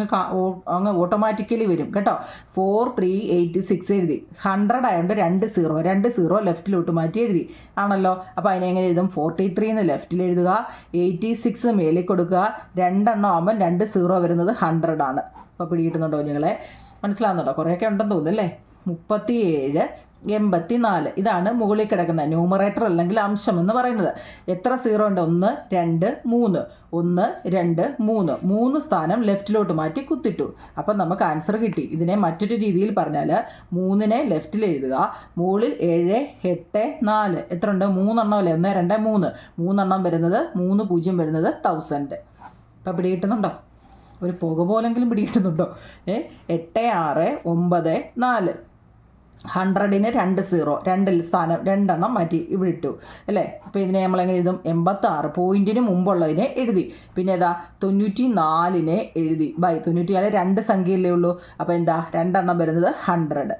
അങ്ങ് ഓട്ടോമാറ്റിക്കലി വരും കേട്ടോ. 4386 എഴുതി. 100 ആയതുകൊണ്ട് 2 0 ലെഫ്റ്റിലോട്ട് മാറ്റി എഴുതി ആണല്ലോ. അപ്പോൾ അതിനെ എങ്ങനെ എഴുതും? 43 എന്ന് ലെഫ്റ്റിൽ എഴുതുക. 86 മേലിൽ കൊടുക്കുക. 2 എണ്ണം ആകുമ്പോൾ 2 0 വരുന്നത് 100 ആണ്. അപ്പോൾ പിടികിട്ടുന്നുണ്ടോ നിങ്ങളെ? മനസ്സിലാവുന്നുണ്ടോ? കുറേയൊക്കെ ഉണ്ടെന്ന് തോന്നുന്നല്ലേ? 37 84. ഇതാണ് മുകളിൽ കിടക്കുന്ന ന്യൂമറേറ്റർ അല്ലെങ്കിൽ അംശം എന്ന് പറയുന്നത്. എത്ര 0 ഉണ്ട്? 1 2 3. 1 2 3. 3 സ്ഥാനം ലെഫ്റ്റിലോട്ട് മാറ്റി കുത്തിട്ടു. അപ്പം നമുക്ക് ആൻസർ കിട്ടി. ഇതിനെ മറ്റൊരു രീതിയിൽ പറഞ്ഞാൽ 3നെ ലെഫ്റ്റിൽ എഴുതുക. മുകളിൽ 7 8 4. എത്ര ഉണ്ട്? 3 എണ്ണം അല്ലേ? 1 2 3. 3 എണ്ണം വരുന്നത് 3 0 വരുന്നത് 1000. അപ്പം പിടികിട്ടുന്നുണ്ടോ? ഒരു പുക പോലെങ്കിലും പിടികിട്ടുന്നുണ്ടോ? 8 6 9 4. 100ന് 2 0. 2 സ്ഥാനം 2 എണ്ണം മാറ്റി ഇവിടെ ഇട്ടു അല്ലേ? അപ്പോൾ ഇതിനെ നമ്മളെങ്ങനെ എഴുതും? 86 പോയിന്റിന് മുമ്പുള്ളതിനെ എഴുതി. പിന്നെ ഏതാ? 94നെ എഴുതി. 94 2 സംഖ്യയല്ലേ ഉള്ളൂ. അപ്പോൾ എന്താ? 2 എണ്ണം വരുന്നത് 100.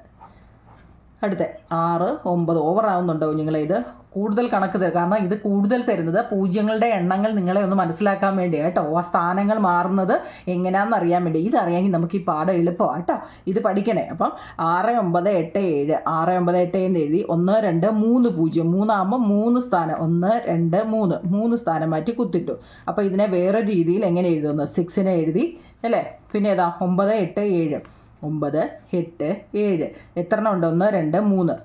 അടുത്ത 6 9 ഓവറാവുന്നുണ്ടോ നിങ്ങളെ? ഇത് കൂടുതൽ കണക്ക് തരും. കാരണം ഇത് കൂടുതൽ തരുന്നത് പൂജ്യങ്ങളുടെ എണ്ണങ്ങൾ നിങ്ങളെ ഒന്ന് മനസ്സിലാക്കാൻ വേണ്ടി കേട്ടോ. ആ സ്ഥാനങ്ങൾ മാറുന്നത് എങ്ങനെയാണെന്ന് അറിയാൻ വേണ്ടി. ഇതറിയാമെങ്കിൽ നമുക്ക് ഈ പാഠം എളുപ്പമാണ് കേട്ടോ. ഇത് പഠിക്കണേ. അപ്പം 6 9 8 7. 6 9 8 എന്ന് എഴുതി. 1 2 3 0. 3 ആകുമ്പോൾ 3 സ്ഥാനം 1 2 3. 3 സ്ഥാനം മാറ്റി കുത്തിട്ടു. അപ്പോൾ ഇതിനെ വേറൊരു രീതിയിൽ എങ്ങനെ എഴുതുന്നു? 6നെ എഴുതി അല്ലേ? പിന്നെ ഏതാ? 9 8 7. 9 8 7. എത്ര എണ്ണം ഉണ്ട്? 1 2 3.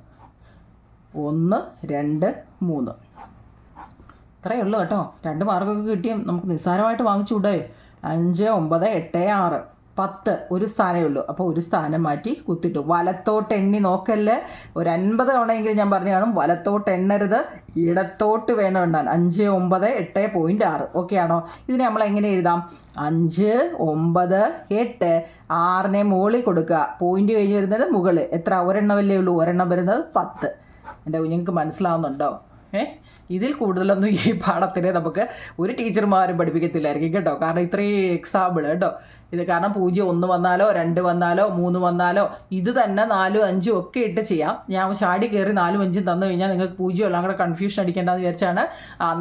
1 2 3. ഇത്രയേ ഉള്ളൂ കേട്ടോ. 2 മാർക്കൊക്കെ കിട്ടിയും നമുക്ക് നിസ്സാരമായിട്ട് വാങ്ങിച്ചു വിടേ. 5 9 8 6. 10 ഒരു സ്ഥാനമേ ഉള്ളൂ. അപ്പോൾ ഒരു സ്ഥാനം മാറ്റി കുത്തിട്ടു. വലത്തോട്ട് എണ്ണി നോക്കല്ലേ. ഒരു 50 തവണയെങ്കിലും ഞാൻ പറഞ്ഞു കാണും. വലത്തോട്ട് എണ്ണരുത്, ഇടത്തോട്ട് വേണം എണ്ണാൻ. 5 9 8.6. ഓക്കെ ആണോ? ഇതിനെ നമ്മൾ എങ്ങനെ എഴുതാം? 5 9 8. 6നെ മുകളിൽ കൊടുക്കുക. പോയിന്റ് കഴിഞ്ഞ് വരുന്നത് മുകളിൽ. എത്ര? ഒരെണ്ണമല്ലേ ഉള്ളൂ. ഒരെണ്ണം വരുന്നത് 10. എൻ്റെ കുഞ്ഞുങ്ങൾക്ക് മനസ്സിലാവുന്നുണ്ടോ? ഇതിൽ കൂടുതലൊന്നും ഈ പാഠത്തിനെ നമുക്ക് ഒരു ടീച്ചർമാരും പഠിപ്പിക്കത്തില്ലായിരിക്കും കേട്ടോ. കാരണം ഇത്രയും എക്സാമ്പിൾ കേട്ടോ. ഇത് കാരണം 0 1 വന്നാലോ 2 വന്നാലോ 3 വന്നാലോ ഇത് തന്നെ 4 5 ഒക്കെ ഇട്ട് ചെയ്യാം. ഞാൻ ചാടി കയറി 4 5 തന്നു കഴിഞ്ഞാൽ നിങ്ങൾക്ക് 0 എല്ലാം കൂടെ കൺഫ്യൂഷൻ അടിക്കേണ്ടതെന്ന് വിചാരിച്ചാണ്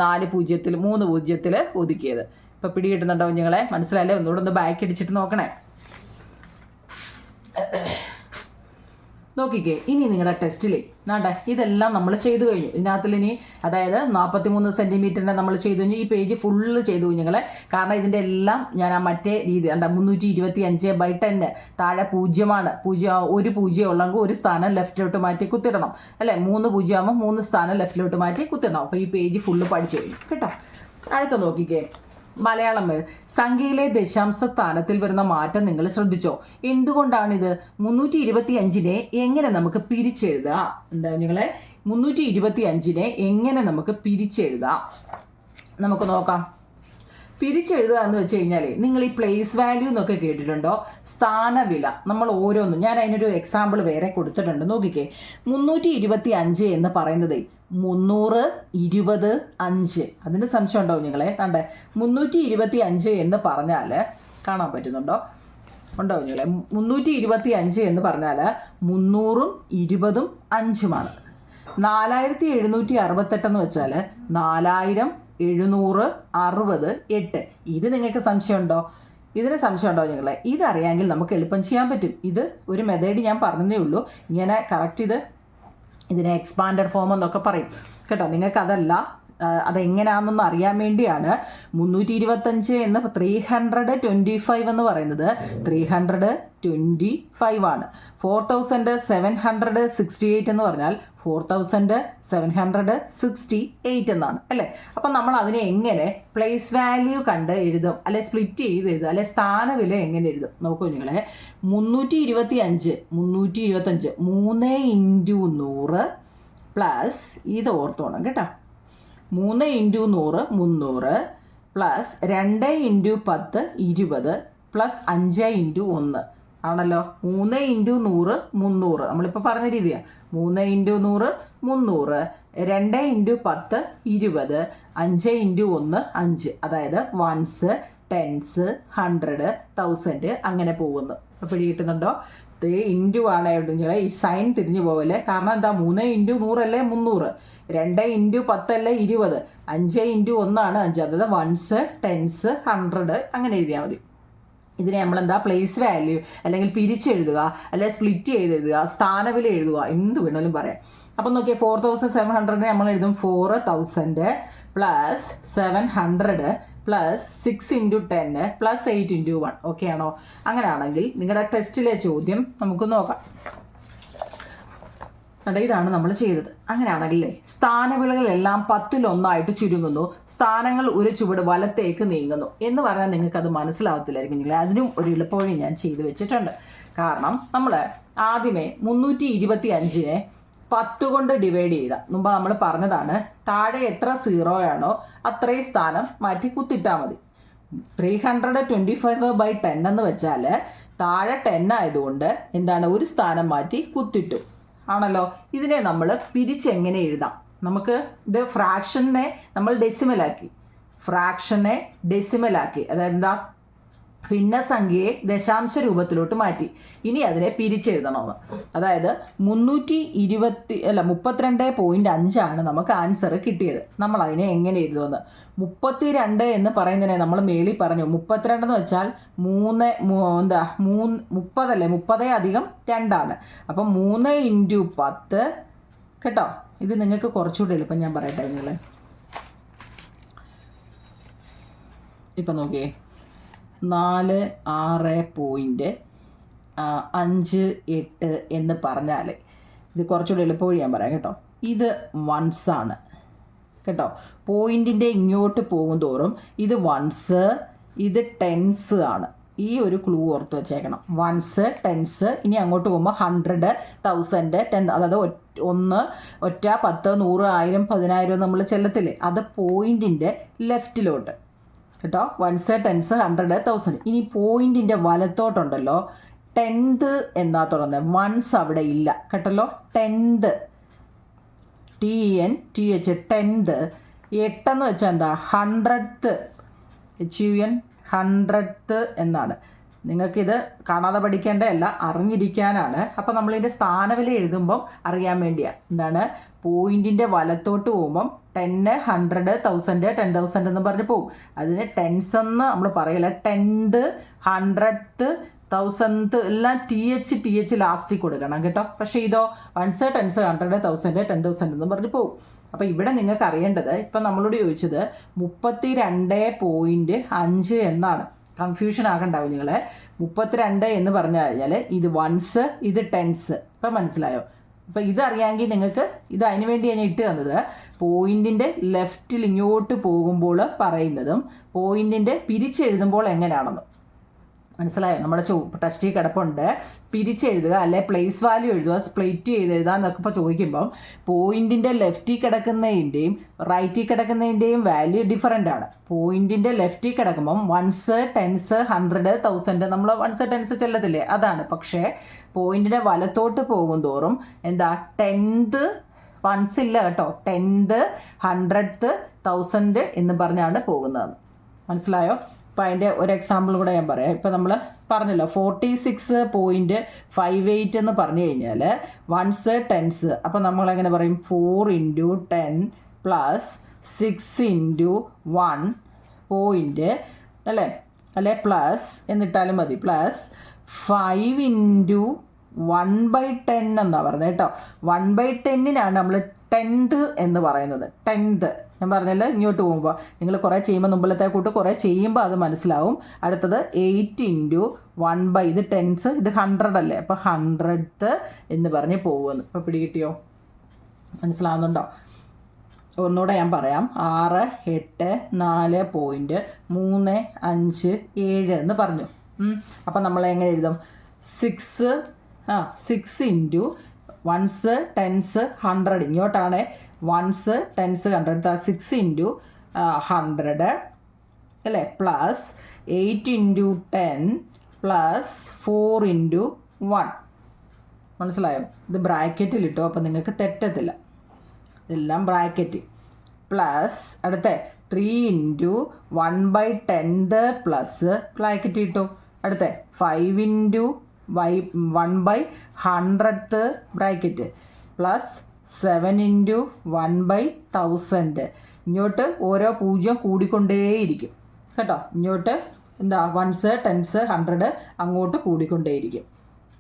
4 0 3 0 ഒതുക്കിയത്. ഇപ്പോൾ പിടി കിട്ടുന്നുണ്ടോ നിങ്ങളെ? മനസ്സിലായല്ലേ? ഒന്നുകൂടെ ഒന്ന് ബാക്ക് അടിച്ചിട്ട് നോക്കണേ. നോക്കിക്കേ, ഇനി നിങ്ങളുടെ ടെസ്റ്റിൽ നാട്ടെ ഇതെല്ലാം നമ്മൾ ചെയ്തു കഴിഞ്ഞു. ഇതിനകത്തിൽ ഇനി അതായത് 43 സെൻറ്റിമീറ്ററിൻ്റെ നമ്മൾ ചെയ്തു കഴിഞ്ഞു. ഈ പേജ് ഫുള്ള് ചെയ്തു കുഞ്ഞുങ്ങളെ. കാരണം ഇതിൻ്റെ എല്ലാം ഞാൻ ആ മറ്റേ രീതി 325/10 താഴെ 0 ഒരു 0 ഉള്ളെങ്കിൽ ഒരു സ്ഥാനം ലെഫ്റ്റിലോട്ട് മാറ്റി കുത്തിടണം അല്ലേ. 3 0 ആകുമ്പോൾ 3 സ്ഥാനം ലെഫ്റ്റിലോട്ട് മാറ്റി കുത്തിടണം. അപ്പോൾ ഈ പേജ് ഫുള്ള് പഠിച്ചു കഴിഞ്ഞു കേട്ടോ. അടുത്ത നോക്കിക്കേ, മലയാളം സംഖ്യയിലെ ദശാംശ സ്ഥാനത്തിൽ വരുന്ന മാറ്റം നിങ്ങൾ ശ്രദ്ധിച്ചോ? എന്തുകൊണ്ടാണിത്? 325നെ എങ്ങനെ നമുക്ക് പിരിച്ചെഴുതാം? എന്താ നിങ്ങളെ 325നെ എങ്ങനെ നമുക്ക് പിരിച്ചെഴുതാം? നമുക്ക് നോക്കാം. പിരിച്ചെഴുതുക എന്ന് വെച്ച് കഴിഞ്ഞാൽ നിങ്ങൾ ഈ പ്ലേസ് വാല്യൂ എന്നൊക്കെ കേട്ടിട്ടുണ്ടോ? സ്ഥാനവില നമ്മൾ ഓരോന്നും, ഞാൻ അതിനൊരു എക്സാമ്പിൾ വേറെ കൊടുത്തിട്ടുണ്ട്. നോക്കിക്കേ, 325 എന്ന് പറയുന്നത് 300, 20, 5. അതിന് സംശയം ഉണ്ടാവും നിങ്ങളെ. കണ്ടേ 325 എന്ന് പറഞ്ഞാൽ കാണാൻ പറ്റുന്നുണ്ടോ? ഉണ്ടോ നിങ്ങളെ? 325 എന്ന് പറഞ്ഞാൽ 300ഉം 20ഉം 5ഉമാണ്. 4768 എന്ന് വെച്ചാൽ 4760 ഇത് നിങ്ങൾക്ക് സംശയമുണ്ടോ? ഇതിന് സംശയമുണ്ടോ നിങ്ങളെ? ഇതറിയാമെങ്കിൽ നമുക്ക് എളുപ്പം ചെയ്യാൻ പറ്റും. ഇത് ഒരു മെത്തേഡ് ഞാൻ പറഞ്ഞതേ ഉള്ളൂ. ഇങ്ങനെ കറക്റ്റ് ഇതിനെ എക്സ്പാൻഡഡ് ഫോം എന്നൊക്കെ പറയും കേട്ടോ. നിങ്ങൾക്കതല്ല, അതെങ്ങനെയാണെന്നൊന്ന് അറിയാൻ വേണ്ടിയാണ് 325 എന്ന് 325 എന്ന് പറയുന്നത് 325 ആണ്. 4768 എന്ന് പറഞ്ഞാൽ 4768 എന്നാണ് അല്ലേ. അപ്പം നമ്മൾ അതിനെ എങ്ങനെ പ്ലേസ് വാല്യൂ കണ്ട് എഴുതും, അല്ലെ സ്പ്ലിറ്റ് ചെയ്ത് എഴുതും, അല്ലെ സ്ഥാനവില എങ്ങനെ എഴുതും? നോക്കൂ നിങ്ങളെ, 325 3 × 100 പ്ലസ് ഇത് ഓർത്തോണം കേട്ടോ. 3 × 100 300 പ്ലസ് 2 × 10 20 പ്ലസ് 5 × 1 ആണല്ലോ. 3 × 100 300 നമ്മളിപ്പോൾ പറഞ്ഞ രീതിയാണ്. 3 × 100 300, 2 × 10 20, 5 × 1 5. അതായത് വൺസ്, ടെൻസ്, 100, 1000 അങ്ങനെ പോകുന്നു. അപ്പോൾ കിട്ടുന്നുണ്ടോ? ഇൻറ്റു ആണ് എവിടെയെങ്കിലും ഈ സൈൻ തിരിഞ്ഞു പോകല്ലേ. കാരണം എന്താ? 3 × 100 അല്ലേ 300, 2 × 10 അല്ലേ 20, 5 × 1 ആണ് 5. അതായത് വൺസ്, ടെൻസ്, 100 അങ്ങനെ എഴുതിയാൽ മതി. ഇതിനെ നമ്മളെന്താ പ്ലേസ് വാല്യൂ അല്ലെങ്കിൽ പിരിച്ചെഴുതുക, അല്ലെങ്കിൽ സ്പ്ലിറ്റ് ചെയ്ത് എഴുതുക, സ്ഥാനവില എഴുതുക, എന്ത് വേണമെങ്കിലും പറയാം. അപ്പം നോക്കിയാൽ 4700 നമ്മൾ എഴുതും 4000 പ്ലസ് 700 പ്ലസ് 6 × 10 പ്ലസ് 8 × 1. ഓക്കെ ആണോ? അങ്ങനെയാണെങ്കിൽ നിങ്ങളുടെ ടെസ്റ്റിലെ ചോദ്യം നമുക്ക് നോക്കാം. ഇതാണ് നമ്മൾ ചെയ്തത്. അങ്ങനെയാണെങ്കിലേ സ്ഥാനവിലകളെല്ലാം 10-1 ചുരുങ്ങുന്നു, സ്ഥാനങ്ങൾ ഒരു ചുവട് വലത്തേക്ക് നീങ്ങുന്നു എന്ന് പറഞ്ഞാൽ നിങ്ങൾക്കത് മനസ്സിലാവത്തില്ലായിരിക്കും. നിങ്ങൾ അതിനും ഒരു എളുപ്പവഴി ഞാൻ ചെയ്തു വെച്ചിട്ടുണ്ട്. കാരണം നമ്മൾ ആദ്യമേ 325നെ 10 കൊണ്ട് ഡിവൈഡ് ചെയ്ത മുമ്പ് നമ്മൾ പറഞ്ഞതാണ്. താഴെ എത്ര 0 ആണോ അത്രയും സ്ഥാനം മാറ്റി കുത്തിട്ടാൽ മതി. 325/10 എന്ന് വെച്ചാൽ താഴെ 10 ആയതുകൊണ്ട് എന്താണ് ഒരു സ്ഥാനം മാറ്റി കുത്തിട്ടു ആണല്ലോ. ഇതിനെ നമ്മൾ പിരിച്ചെങ്ങനെ എഴുതാം? നമുക്ക് ഇത് ഫ്രാക്ഷനെ നമ്മൾ ഡെസിമലാക്കി അതായത് എന്താ ഭിന്നസംഖ്യയെ ദശാംശ രൂപത്തിലോട്ട് മാറ്റി. ഇനി അതിനെ പിരിച്ചെഴുതണമെന്ന്. അതായത് 32.5 നമുക്ക് ആൻസർ കിട്ടിയത്. നമ്മൾ അതിനെ എങ്ങനെ എഴുതുമെന്ന് 32 എന്ന് പറയുന്നതിനെ നമ്മൾ മേളിൽ പറഞ്ഞു. 32 എന്ന് വെച്ചാൽ 30 അല്ലേ, 30 + 2 അപ്പം 3 × 10 കേട്ടോ. ഇത് നിങ്ങൾക്ക് കുറച്ചുകൂടി എളുപ്പം ഞാൻ പറയട്ടെ നിങ്ങൾ. ഇപ്പം നോക്കിയേ 46.58 എന്ന് പറഞ്ഞാൽ ഇത് കുറച്ചുകൂടി എളുപ്പവഴി ഞാൻ പറയാം കേട്ടോ. ഇത് വൺസാണ് കേട്ടോ. പോയിൻറ്റിൻ്റെ ഇങ്ങോട്ട് പോകും തോറും ഇത് വൺസ്, ഇത് ടെൻസ് ആണ്. ഈ ഒരു ക്ലൂ ഓർത്ത് വെച്ചേക്കണം. Ones, tens. ഇനി അങ്ങോട്ട് പോകുമ്പോൾ 100, 1000, 10 അതായത് 1, 10, 100, 1000, 10000 നമ്മൾ ചെല്ലത്തില്ലേ, അത് പോയിൻറ്റിൻ്റെ ലെഫ്റ്റിലോട്ട് കേട്ടോ. Ones, tens, 100, 1000. ഇനി പോയിൻറ്റിൻ്റെ വലത്തോട്ടുണ്ടല്ലോ 10th എന്നാ തുടങ്ങുന്നത്. വൺസ് അവിടെ ഇല്ല കേട്ടല്ലോ. 10th TENTH 10th. 8 എന്ന് വെച്ചാൽ എന്താ 100th HUN 100th എന്നാണ്. നിങ്ങൾക്കിത് കാണാതെ പഠിക്കേണ്ടതല്ല, അറിഞ്ഞിരിക്കാനാണ്. അപ്പോൾ നമ്മളിതിൻ്റെ സ്ഥാനവില എഴുതുമ്പം അറിയാൻ വേണ്ടിയാണ്. എന്താണ്? പോയിൻറ്റിൻ്റെ വലത്തോട്ട് പോകുമ്പം 10, 100, 1000, 10,000 എന്ന് പറഞ്ഞ് പോകും. അതിന് ടെൻസ് എന്ന് നമ്മൾ പറയില്ല. 10th, 100th, തൗസൻഡ് എല്ലാം TH ലാസ്റ്റിൽ കൊടുക്കണം കേട്ടോ. പക്ഷേ ഇതോ 1s 10s 100 1000 10,000 എന്ന് പറഞ്ഞ് പോകും. അപ്പോൾ ഇവിടെ നിങ്ങൾക്ക് അറിയേണ്ടത്, ഇപ്പം നമ്മളോട് ചോദിച്ചത് 32.5 എന്നാണ്. കൺഫ്യൂഷൻ ആകണ്ടാവും നിങ്ങൾ. 32 എന്ന് പറഞ്ഞു കഴിഞ്ഞാൽ ഇത് 1s ഇത് 10s. ഇപ്പം മനസ്സിലായോ? അപ്പോൾ ഇതറിയാമെങ്കിൽ നിങ്ങൾക്ക് ഇത് അതിന് വേണ്ടി ഞാൻ ഇട്ട് തന്നത് പോയിൻറ്റിൻ്റെ ലെഫ്റ്റിൽ ഇങ്ങോട്ട് പോകുമ്പോൾ പറയുന്നതും പോയിൻറ്റിൻ്റെ പിരിച്ചെഴുതുമ്പോൾ എങ്ങനെയാണെന്ന് മനസ്സിലായോ? നമ്മുടെ ടെസ്റ്റിൽ കിടപ്പുണ്ട്. പിരിച്ചെഴുതുക അല്ലെ പ്ലേസ് വാല്യൂ എഴുതുക, സ്പ്ലിറ്റ് ചെയ്ത് എഴുതുക എന്നൊക്കെ ഇപ്പോൾ ചോദിക്കുമ്പം പോയിൻറ്റിൻ്റെ ലെഫ്റ്റിൽ കിടക്കുന്നതിൻ്റെയും റൈറ്റിൽ കിടക്കുന്നതിൻ്റെയും വാല്യൂ ഡിഫറൻ്റ് ആണ്. പോയിൻറ്റിൻ്റെ ലെഫ്റ്റിൽ കിടക്കുമ്പം 1s 10s 100 1000 നമ്മൾ 1s 10s ചെല്ലത്തില്ലേ, അതാണ്. പക്ഷേ പോയിൻറ്റിൻ്റെ വലത്തോട്ട് പോകും തോറും എന്താ 10th 1s ഇല്ല കേട്ടോ, 10th 100th 1000 എന്ന് പറഞ്ഞാണ് പോകുന്നത്. മനസ്സിലായോ? അപ്പോൾ അതിൻ്റെ ഒരു എക്സാമ്പിൾ കൂടെ ഞാൻ പറയാം. ഇപ്പോൾ നമ്മൾ പറഞ്ഞല്ലോ 46.58 എന്ന് പറഞ്ഞു കഴിഞ്ഞാൽ 1s 10s. അപ്പോൾ നമ്മളെങ്ങനെ പറയും? 4 × 10 + 6 × 1 പോയിൻ്റ് അല്ലേ പ്ലസ് എന്നിട്ടാലും മതി, പ്ലസ് 5 × 1/10 എന്നാണ് പറയുന്നത് കേട്ടോ. 1/10 നമ്മൾ 10th എന്ന് പറയുന്നത്. 10th ഞാൻ പറഞ്ഞല്ലോ, ഇങ്ങോട്ട് പോകുമ്പോൾ നിങ്ങൾ കുറേ ചെയ്യുമ്പോൾ മുമ്പിലത്തെ കൂട്ട് കുറേ ചെയ്യുമ്പോൾ അത് മനസ്സിലാവും. അടുത്തത് 8 × 1/, ഇത് 10s ഇത് 100 അല്ലേ, അപ്പോൾ 100th എന്ന് പറഞ്ഞ് പോകുമെന്ന്. ഇപ്പോൾ പിടികിട്ടിയോ? മനസ്സിലാവുന്നുണ്ടോ? ഒന്നുകൂടെ ഞാൻ പറയാം. 6 8 4.357 എന്ന് പറഞ്ഞു. അപ്പം നമ്മൾ എങ്ങനെ എഴുതും? 6 × 1s 10s 100 ഇങ്ങോട്ടാണ്. 1s 10s 100 6 × 100 അല്ലേ, പ്ലസ് 8 × 10 പ്ലസ് 4 × 1. മനസ്സിലായോ? ഇത് ബ്രാക്കറ്റിലിട്ടോ, അപ്പം നിങ്ങൾക്ക് തെറ്റത്തില്ല. ഇതെല്ലാം ബ്രാക്കറ്റ്. പ്ലസ് അടുത്ത 3 × 1/10 പ്ലസ് ബ്രാക്കറ്റ് ഇട്ടു. അടുത്ത 5 × 1/100th ബ്രാക്കറ്റ് പ്ലസ് 7 × 1/1000. ഇങ്ങോട്ട് ഓരോ 0 കൂടിക്കൊണ്ടേയിരിക്കും കേട്ടോ. ഇങ്ങോട്ട് എന്താ 1s 10s 100 അങ്ങോട്ട് കൂടിക്കൊണ്ടേയിരിക്കും.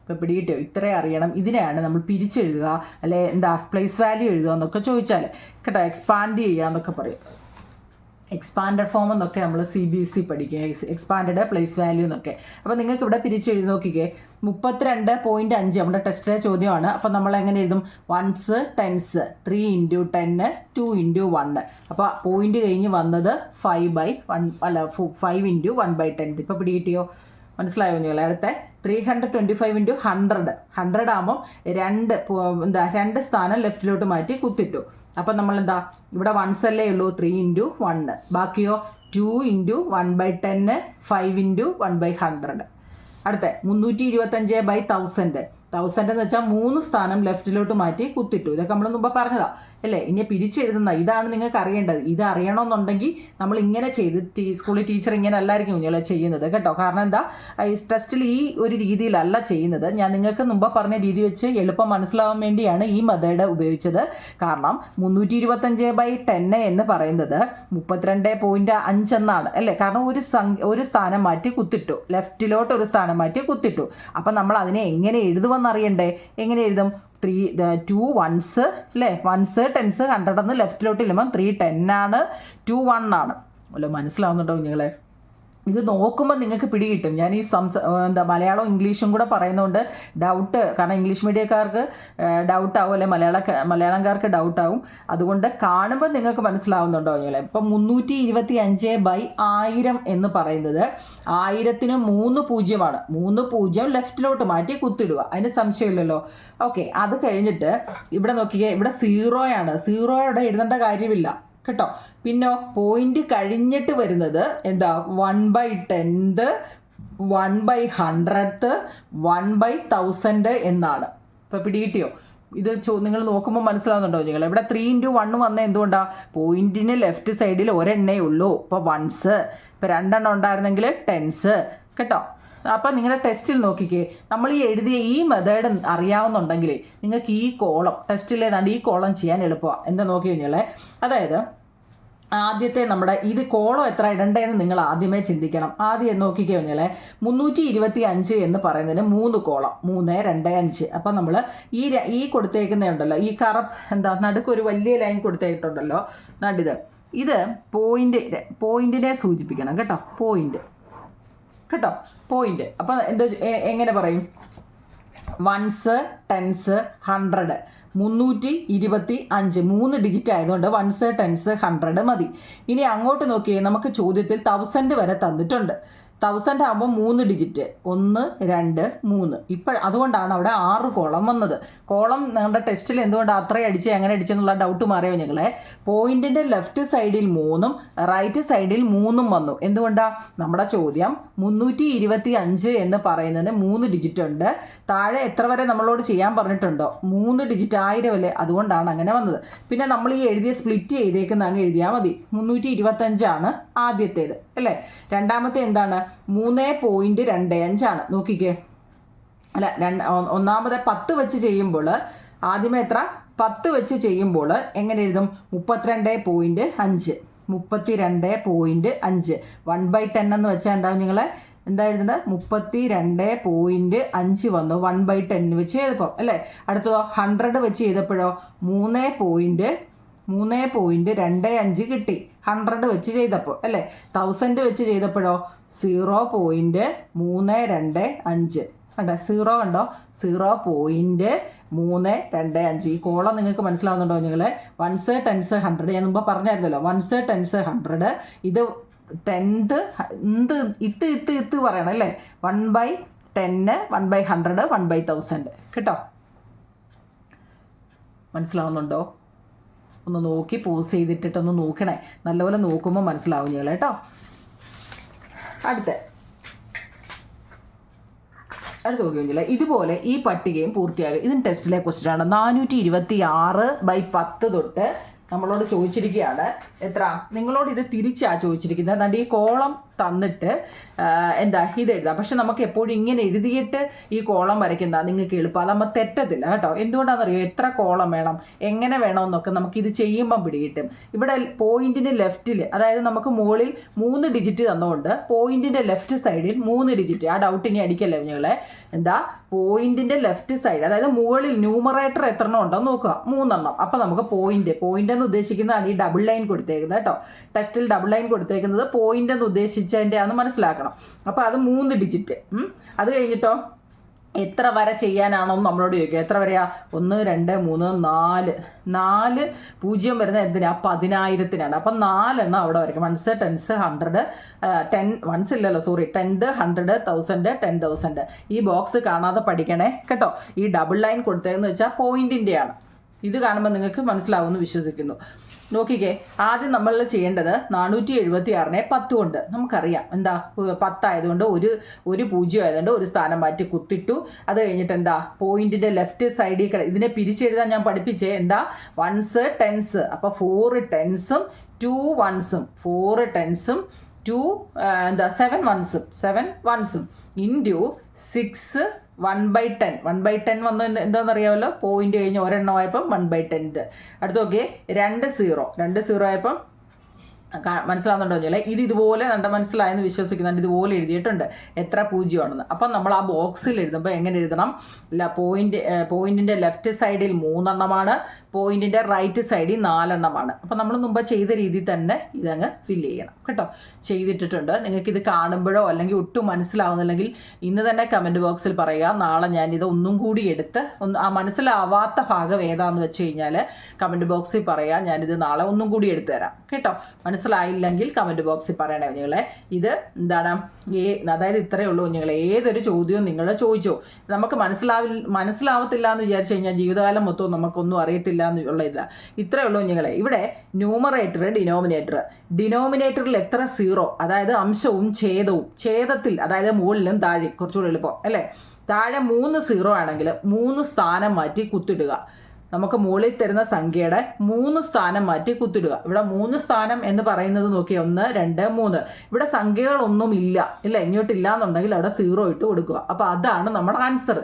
ഇപ്പോൾ പിടികിട്ടോ? ഇത്രയും അറിയണം. ഇതിനെയാണ് നമ്മൾ പിരിച്ചെഴുതുക അല്ലെ എന്താ പ്ലേസ് വാല്യൂ എഴുതുക എന്നൊക്കെ ചോദിച്ചാൽ കേട്ടോ. എക്സ്പാൻഡ് ചെയ്യുക എന്നൊക്കെ പറയും. എക്സ്പാൻഡഡ് ഫോം എന്നൊക്കെ നമ്മൾ CBSE പഠിക്കുക, എക്സ്പാൻഡഡ് പ്ലേസ് വാല്യൂ എന്നൊക്കെ. അപ്പോൾ നിങ്ങൾക്ക് ഇവിടെ പിരിച്ചെഴുതി നോക്കിക്കേ. 32.5 നമ്മുടെ ടെസ്റ്റിലെ ചോദ്യമാണ്. അപ്പോൾ നമ്മൾ എങ്ങനെ എഴുതും? 1s 10s 3 × 10 2 × 1. അപ്പോൾ പോയിന്റ് കഴിഞ്ഞ് വന്നത് 5/1 അല്ല 5 × 1/10. ഇപ്പോൾ പിടികിട്ടിയോ? മനസ്സിലായോ നിങ്ങൾ? അടുത്ത 325 × 100 100 ആകുമ്പം 2 സ്ഥാനം ലെഫ്റ്റിലോട്ട് മാറ്റി കുത്തിട്ടു. അപ്പം നമ്മളെന്താ ഇവിടെ 1s അല്ലേ ഉള്ളൂ, 3 × 1. ബാക്കിയോ 2 × 1/10 5 × 1/100. അടുത്ത 325/1000 1000 എന്ന് വെച്ചാൽ 3 സ്ഥാനം ലെഫ്റ്റിലോട്ട് മാറ്റി കുത്തിട്ടു. ഇതൊക്കെ നമ്മൾ മുമ്പ് പറഞ്ഞതാ അല്ലേ? ഇനി പിരിച്ചെഴുതുന്ന ഇതാണ് നിങ്ങൾക്ക് അറിയേണ്ടത്. ഇത് അറിയണമെന്നുണ്ടെങ്കിൽ നമ്മൾ ഇങ്ങനെ ചെയ്ത് സ്കൂളിൽ ടീച്ചർ ഇങ്ങനെ അല്ലായിരിക്കും കുഞ്ഞുങ്ങളെ ചെയ്യുന്നത് കേട്ടോ. കാരണം എന്താ, ഈ ടെസ്റ്റിൽ ഈ ഒരു രീതിയിലല്ല ചെയ്യുന്നത്. ഞാൻ നിങ്ങൾക്ക് മുമ്പ് പറഞ്ഞ രീതി വെച്ച് എളുപ്പം മനസ്സിലാവാൻ വേണ്ടിയാണ് ഈ മെത്തേഡ് ഉപയോഗിച്ചത്. കാരണം 325/10 എന്ന് പറയുന്നത് 32.5 എന്നാണ് അല്ലേ? കാരണം ഒരു സ്ഥാനം മാറ്റി കുത്തിട്ടു, ലെഫ്റ്റിലോട്ട് ഒരു സ്ഥാനം മാറ്റി കുത്തിട്ടു. അപ്പം നമ്മൾ അതിനെ എങ്ങനെ എഴുതുമെന്നറിയണ്ടേ? എങ്ങനെ എഴുതും? 2 1s അല്ലേ, 1s 10s 100 എന്ന് ലെഫ്റ്റിലോട്ട് ഇല്ലുമ്പം 3 10 ആണ്, 2 1 ആണ്. അല്ലോ മനസ്സിലാവുന്നുണ്ടോ കുഞ്ഞുങ്ങളെ? ഇത് നോക്കുമ്പോൾ നിങ്ങൾക്ക് പിടികിട്ടും. ഞാൻ ഈ മലയാളവും ഇംഗ്ലീഷും കൂടെ പറയുന്നതുകൊണ്ട് ഡൗട്ട്, കാരണം ഇംഗ്ലീഷ് മീഡിയക്കാർക്ക് ഡൗട്ടാവും അല്ലെ മലയാളംകാർക്ക് ഡൗട്ടാവും. അതുകൊണ്ട് കാണുമ്പോൾ നിങ്ങൾക്ക് മനസ്സിലാവുന്നുണ്ടോ കുഞ്ഞുങ്ങളെ? ഇപ്പം 325/1000 എന്ന് പറയുന്നത് 1000-ന് 3 0 3 0 ലെഫ്റ്റിലോട്ട് മാറ്റി കുത്തിടുക, അതിന് സംശയമില്ലല്ലോ. ഓക്കെ, അത് കഴിഞ്ഞിട്ട് ഇവിടെ നോക്കിയേ, ഇവിടെ 0 ആണ്. 0 ഇവിടെ എഴുതേണ്ട കാര്യമില്ല കേട്ടോ. പിന്നെ പോയിന്റ് കഴിഞ്ഞിട്ട് വരുന്നത് എന്താ? 1/10 1/100th 1/1000 എന്നാണ്. ഇപ്പോൾ പിടികിട്ടിയോ? ഇത് നിങ്ങൾ നോക്കുമ്പോൾ മനസ്സിലാവുന്നുണ്ടോ നിങ്ങൾ? ഇവിടെ 3 × 1 വന്നത് എന്തുകൊണ്ടാണ്? പോയിന്റിന് ലെഫ്റ്റ് സൈഡിൽ ഒരെണ്ണേ ഉള്ളൂ. ഇപ്പോൾ 1s, ഇപ്പോൾ 2 എണ്ണം ഉണ്ടായിരുന്നെങ്കിൽ 10s കേട്ടോ. അപ്പം നിങ്ങളുടെ ടെസ്റ്റിൽ നോക്കിക്കേ, നമ്മൾ ഈ എഴുതിയ ഈ മെത്തേഡ് അറിയാവുന്നുണ്ടെങ്കിൽ നിങ്ങൾക്ക് ഈ കോളം ടെസ്റ്റിൽ ഏതാണ്ട് ഈ കോളം ചെയ്യാൻ എളുപ്പമാണ്. എന്താ നോക്കി കഴിഞ്ഞാൽ, അതായത് ആദ്യത്തെ നമ്മുടെ ഇത് കോളം എത്ര ഇടണ്ടേന്ന് നിങ്ങൾ ആദ്യമേ ചിന്തിക്കണം. ആദ്യം നോക്കിക്കോ നിങ്ങളെ, 325 എന്ന് പറയുന്നതിന് 3 കോളം, 3, 2, 5. അപ്പം നമ്മൾ ഈ കൊടുത്തേക്കുന്നുണ്ടല്ലോ, ഈ നടുക്കൊരു വലിയ ലൈൻ കൊടുത്തേക്കിട്ടുണ്ടല്ലോ, ഇത് പോയിന്റിനെ സൂചിപ്പിക്കണം കേട്ടോ, പോയിന്റ്. അപ്പം എങ്ങനെ പറയും? 1s, 10s, 100, 325, 3 ഡിജിറ്റ് ആയതുകൊണ്ട് 1s, 10s, 100 മതി. ഇനി അങ്ങോട്ട് നോക്കിയേ, നമുക്ക് ചോദ്യത്തിൽ 1000 വരെ തന്നിട്ടുണ്ട്. 1000 ആകുമ്പോൾ 3 ഡിജിറ്റ്, 1, 2, 3. അതുകൊണ്ടാണ് അവിടെ 6 കോളം വന്നത്. കോളം നിങ്ങളുടെ ടെസ്റ്റിൽ എന്തുകൊണ്ടാണ് അത്രയും അടിച്ച് എങ്ങനെ അടിച്ചെന്നുള്ള ഡൗട്ട് മാറിയോ ഞങ്ങളെ? പോയിന്റിന്റെ ലെഫ്റ്റ് സൈഡിൽ 3ഉം റൈറ്റ് സൈഡിൽ 3ഉം വന്നു. എന്തുകൊണ്ടാണ്? നമ്മുടെ ചോദ്യം 325 എന്ന് പറയുന്നതിന് 3 ഡിജിറ്റ് ഉണ്ട്. താഴെ എത്ര വരെ നമ്മളോട് ചെയ്യാൻ പറഞ്ഞിട്ടുണ്ടോ? 3 ഡിജിറ്റ് 1000 അല്ലേ, അതുകൊണ്ടാണ് അങ്ങനെ വന്നത്. പിന്നെ നമ്മൾ ഈ എഴുതിയ സ്പ്ലിറ്റ് ചെയ്തേക്കുന്ന അങ്ങ് എഴുതിയാൽ മതി. 325 ആദ്യത്തേത് അല്ലേ. രണ്ടാമത്തെ എന്താണ്? 3.25 ആണ്. നോക്കിക്കേ, അല്ല ഒന്നാമത് 10 വെച്ച് ചെയ്യുമ്പോൾ ആദ്യമേ എത്ര? 10 വെച്ച് ചെയ്യുമ്പോൾ എങ്ങനെ എഴുതും? 32.5. 32.5 1/10 എന്ന് വെച്ചാൽ എന്താ എഴുതുന്നത്? 32.5 വന്നു 1/10 വെച്ച് ചെയ്തപ്പോൾ അല്ലേ. അടുത്തതോ 100 വെച്ച് ചെയ്തപ്പോഴോ 3.25 കിട്ടി 100 വെച്ച് ചെയ്തപ്പോൾ അല്ലേ. 1000 വെച്ച് ചെയ്തപ്പോഴോ 0.325 കണ്ടോ, 0 കണ്ടോ, 0.325. ഈ കോളം നിങ്ങൾക്ക് മനസ്സിലാവുന്നുണ്ടോ നിങ്ങൾ? 1s, 10s, 100 ഞാൻ മുമ്പ് പറഞ്ഞായിരുന്നല്ലോ. 1s, 10s, 100. ഇത് 10th ഇത്ത് പറയണം അല്ലേ. 1/10, 1/100, 1/1000 കേട്ടോ. മനസ്സിലാവുന്നുണ്ടോ? ഒന്ന് നോക്കി പോസ് ചെയ്തിട്ടൊന്ന് നോക്കണേ, നല്ലപോലെ നോക്കുമ്പോൾ മനസ്സിലാവും ഞങ്ങൾ കേട്ടോ. അടുത്ത നോക്കിയാൽ ഇതുപോലെ ഈ പട്ടികയും പൂർത്തിയാകും. ഇതിന് ടെസ്റ്റിലെ ക്വസ്റ്റ്യൻ ആണ്. 426/10 തൊട്ട് നമ്മളോട് ചോദിച്ചിരിക്കുകയാണ്. എത്ര? നിങ്ങളോട് ഇത് ചോദിച്ചിരിക്കുന്നത്. അതുകൊണ്ട് ഈ കോളം തന്നിട്ട് ഇത് എഴുതാം. പക്ഷെ നമുക്ക് എപ്പോഴും ഇങ്ങനെ എഴുതിയിട്ട് ഈ കോളം വരയ്ക്കുന്ന നിങ്ങൾക്ക് എളുപ്പം, അത് നമ്മൾ തെറ്റത്തില്ല കേട്ടോ. എന്തുകൊണ്ടാണെന്നറിയോ? എത്ര കോളം വേണം, എങ്ങനെ വേണമെന്നൊക്കെ നമുക്കിത് ചെയ്യുമ്പം പിടികിട്ടും. ഇവിടെ പോയിന്റിന് ലെഫ്റ്റിൽ, അതായത് നമുക്ക് മുകളിൽ 3 ഡിജിറ്റ് തന്നുകൊണ്ട് പോയിന്റിന്റെ ലെഫ്റ്റ് സൈഡിൽ 3 ഡിജിറ്റ്. ആ ഡൗട്ട് ഇനി അടിക്കല്ലേ നിങ്ങളെ. പോയിന്റിന്റെ ലെഫ്റ്റ് സൈഡ്, അതായത് മുകളിൽ ന്യൂമറേറ്റർ എത്ര എണ്ണം ഉണ്ടോ നോക്കുക, 3 എണ്ണം. അപ്പം നമുക്ക് പോയിന്റ് എന്ന് ഉദ്ദേശിക്കുന്നതാണ് ഈ ഡബിൾ ലൈൻ കൊടുത്തേക്കുന്നത് കേട്ടോ. ടെസ്റ്റിൽ ഡബിൾ ലൈൻ കൊടുത്തേക്കുന്നത് പോയിന്റ് എന്ന് ഉദ്ദേശിച്ചതിൻ്റെ ആണെന്ന് മനസ്സിലാക്കണം. അപ്പോൾ അത് 3 ഡിജിറ്റ്. അത് കഴിഞ്ഞിട്ടോ എത്ര വരെ ചെയ്യാനാണോ നമ്മളോട് ചോദിക്കുക. എത്ര വരെയാ? 1, 2, 3, 4 0 വരുന്നത് എന്തിനാ? 10,000-നാണ്. അപ്പം 4 എണ്ണം അവിടെ വരയ്ക്കും. 1s, 10s, 100, 10 1s ഇല്ലല്ലോ, സോറി, 10, 100, 1000, 10,000. ഈ ബോക്സ് കാണാതെ പഠിക്കണേ കേട്ടോ. ഈ ഡബിൾ ലൈൻ കൊടുത്തതെന്ന് വെച്ചാൽ പോയിന്റിൻ്റെയാണ്. ഇത് കാണുമ്പോൾ നിങ്ങൾക്ക് മനസ്സിലാവുമെന്ന് വിശ്വസിക്കുന്നു. നോക്കിക്കേ, ആദ്യം നമ്മൾ ചെയ്യേണ്ടത് 476-നെ 10 കൊണ്ട് നമുക്കറിയാം. 10 ആയതുകൊണ്ട് ഒരു 0 ആയതുകൊണ്ട് ഒരു സ്ഥാനം മാറ്റി കുത്തിട്ടു. അത് കഴിഞ്ഞിട്ട് പോയിന്റിന്റെ ലെഫ്റ്റ് സൈഡിൽ ഇതിനെ പിരിച്ചെഴുതാൻ ഞാൻ പഠിപ്പിച്ചേ. 1s, 10s. അപ്പോൾ 4 10s-ഉം 2 1s-ഉം 4 10s-ഉം 7 1s-ഉം ഇൻറ്റു 6 1/10. 1/10 വന്ന് എന്താണെന്നറിയാമല്ലോ, പോയിന്റ് കഴിഞ്ഞ് ഒരെണ്ണമായപ്പം 1/10. അടുത്ത് നോക്കിയേ, 2 0 ആയപ്പം മനസ്സിലാവുന്നുണ്ടോ ചോദിച്ചാൽ ഇതുപോലെ മനസ്സിലായെന്ന് വിശ്വസിക്കുന്നുണ്ട്. ഇതുപോലെ എഴുതിയിട്ടുണ്ട് എത്ര 0 ആണെന്ന്. അപ്പം നമ്മൾ ആ ബോക്സിൽ എഴുതുമ്പോൾ എങ്ങനെ എഴുതണം? പോയിന്റിന്റെ ലെഫ്റ്റ് സൈഡിൽ 3 എണ്ണമാണ്, പോയിന്റിന്റെ റൈറ്റ് സൈഡിൽ 4 എണ്ണമാണ്. അപ്പം നമ്മൾ മുമ്പ് ചെയ്ത രീതിയിൽ തന്നെ ഇതങ്ങ് ഫില്ല് ചെയ്യണം കേട്ടോ. ചെയ്തിട്ടിട്ടുണ്ട്. നിങ്ങൾക്കിത് കാണുമ്പോഴോ അല്ലെങ്കിൽ ഒട്ടും മനസ്സിലാവുന്നില്ലെങ്കിൽ ഇന്ന് തന്നെ കമൻറ്റ് ബോക്സിൽ പറയുക. നാളെ ഞാനിത് ഒന്നും കൂടി എടുത്ത് ആ മനസ്സിലാവാത്ത ഭാഗം ഏതാണെന്ന് വെച്ച് കഴിഞ്ഞാൽ കമൻറ്റ് ബോക്സിൽ പറയാം. ഞാനിത് നാളെ ഒന്നും കൂടി എടുത്തു തരാം കേട്ടോ. മനസ്സിലായില്ലെങ്കിൽ കമൻറ്റ് ബോക്സിൽ പറയണേ കുഞ്ഞുങ്ങളെ. ഇത് അതായത് ഇത്രയേ ഉള്ളൂ കുഞ്ഞുങ്ങളെ. ഏതൊരു ചോദ്യവും നിങ്ങൾ ചോദിച്ചോ. നമുക്ക് മനസ്സിലാവത്തില്ല എന്ന് വിചാരിച്ചു കഴിഞ്ഞാൽ ജീവിതകാലം മൊത്തവും നമുക്കൊന്നും അറിയത്തില്ല എന്നുള്ള ഇല്ല. ഇത്രയേ ഉള്ളൂ കുഞ്ഞുങ്ങളെ. ഇവിടെ ന്യൂമറേറ്റർ, ഡിനോമിനേറ്ററിൽ എത്ര 0, അതായത് അംശവും ഛേദവും. ഛേദത്തിൽ അതായത് മുകളിലും താഴെ കുറച്ചുകൂടി എളുപ്പം അല്ലേ. താഴെ 3 0 ആണെങ്കിൽ 3 സ്ഥാനം മാറ്റി കുത്തിടുക. നമുക്ക് മുകളിൽ തരുന്ന സംഖ്യയുടെ 3 സ്ഥാനം മാറ്റി കുത്തിടുക. ഇവിടെ 3 സ്ഥാനം എന്ന് പറയുന്നത് നോക്കിയാൽ 1 2 3. ഇവിടെ സംഖ്യകളൊന്നും ഇല്ല, ഇങ്ങോട്ടില്ല എന്നുണ്ടെങ്കിൽ അവിടെ 0 ഇട്ട് കൊടുക്കുക. അപ്പോൾ അതാണ് നമ്മുടെ ആൻസർ.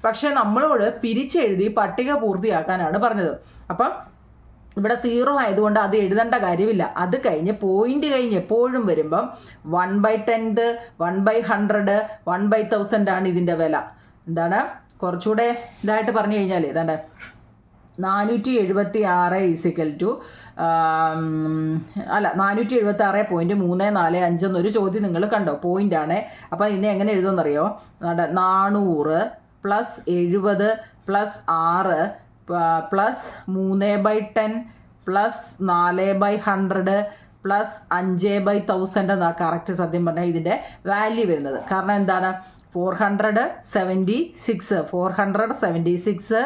പക്ഷെ നമ്മളോട് പിരിച്ചെഴുതി പട്ടിക പൂർത്തിയാക്കാനാണ് പറഞ്ഞത്. അപ്പം ഇവിടെ 0 ആയതുകൊണ്ട് അത് എഴുതേണ്ട കാര്യമില്ല. അത് കഴിഞ്ഞ് പോയിന്റ് കഴിഞ്ഞ് എപ്പോഴും വരുമ്പം 1/10, 1/100, 1/1000 ആണ് ഇതിൻ്റെ വില. എന്താണ് കുറച്ചുകൂടെ ഇതായിട്ട് പറഞ്ഞു കഴിഞ്ഞാൽ ഏതാണ്ട് 476 476.345 എന്നൊരു ചോദ്യം നിങ്ങൾ കണ്ടോ, പോയിൻ്റാണ്. അപ്പോൾ ഇതിനെ എങ്ങനെ എഴുതുമെന്നറിയോ? 400 + 70 + 6 + 3/10 + 4/100 + 5/1000 എന്നാണ് കറക്റ്റ് സത്യം പറഞ്ഞാൽ ഇതിൻ്റെ വാല്യൂ വരുന്നത്. കാരണം എന്താണ് 476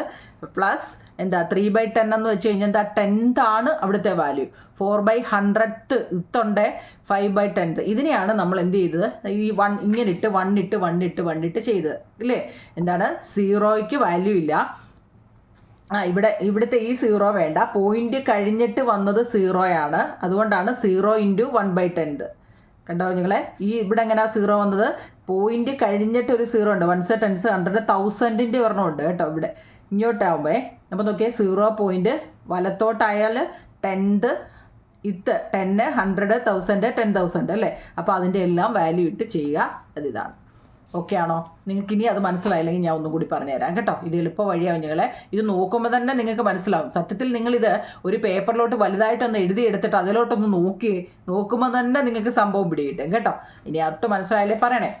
പ്ലസ് എന്താ 3/10 എന്ന് വെച്ച് കഴിഞ്ഞാൽ എന്താ 10th ആണ് അവിടുത്തെ വാല്യൂ. 4/100th ഇത്തുണ്ട് 5/10. ഇതിനെയാണ് നമ്മൾ എന്ത് ചെയ്തത്, ഈ 1 ഇങ്ങനെ ഇട്ട് 1 ഇട്ട് 1 ഇട്ട് 1 ഇട്ട് ചെയ്തത് ഇല്ലേ? എന്താണ് 0ക്ക് വാല്യൂ ഇല്ല. ഇവിടുത്തെ ഈ 0 വേണ്ട, പോയിന്റ് കഴിഞ്ഞിട്ട് വന്നത് 0 ആണ്. അതുകൊണ്ടാണ് 0 × 1/10. കണ്ടോ നിങ്ങളെ, ഈ ഇവിടെ എങ്ങനെയാ 0 വന്നത്? പോയിന്റ് കഴിഞ്ഞിട്ട് ഒരു 0 ഉണ്ട്. 1s, 10s, 100, 1000ൻ്റെ ഒരെണ്ണമുണ്ട് കേട്ടോ ഇവിടെ ഇങ്ങോട്ടാവുമ്പേ. അപ്പോൾ നോക്കിയേ 0 പോയിന്റ് വലത്തോട്ടായാൽ 10th, 10, 100, 1000, 10,000 അല്ലേ? അപ്പോൾ അതിൻ്റെ എല്ലാം വാല്യൂ ഇട്ട് ചെയ്യുക. അതിതാണ്. ഓക്കെ ആണോ? നിങ്ങൾക്ക് ഇനി അത് മനസ്സിലായില്ലെങ്കിൽ ഞാൻ ഒന്നും കൂടി പറഞ്ഞുതരാം കേട്ടോ. ഇത് എളുപ്പ വഴിയാവും. നിങ്ങളെ ഇത് നോക്കുമ്പോൾ തന്നെ നിങ്ങൾക്ക് മനസ്സിലാവും. സത്യത്തിൽ നിങ്ങളിത് ഒരു പേപ്പറിലോട്ട് വലുതായിട്ടൊന്ന് എഴുതിയെടുത്തിട്ട് അതിലോട്ടൊന്ന് നോക്കുമ്പോൾ തന്നെ നിങ്ങൾക്ക് സംഭവം പിടികിട്ടും കേട്ടോ. ഇനി അതൊട്ട് മനസ്സിലായാലേ പറയണേ.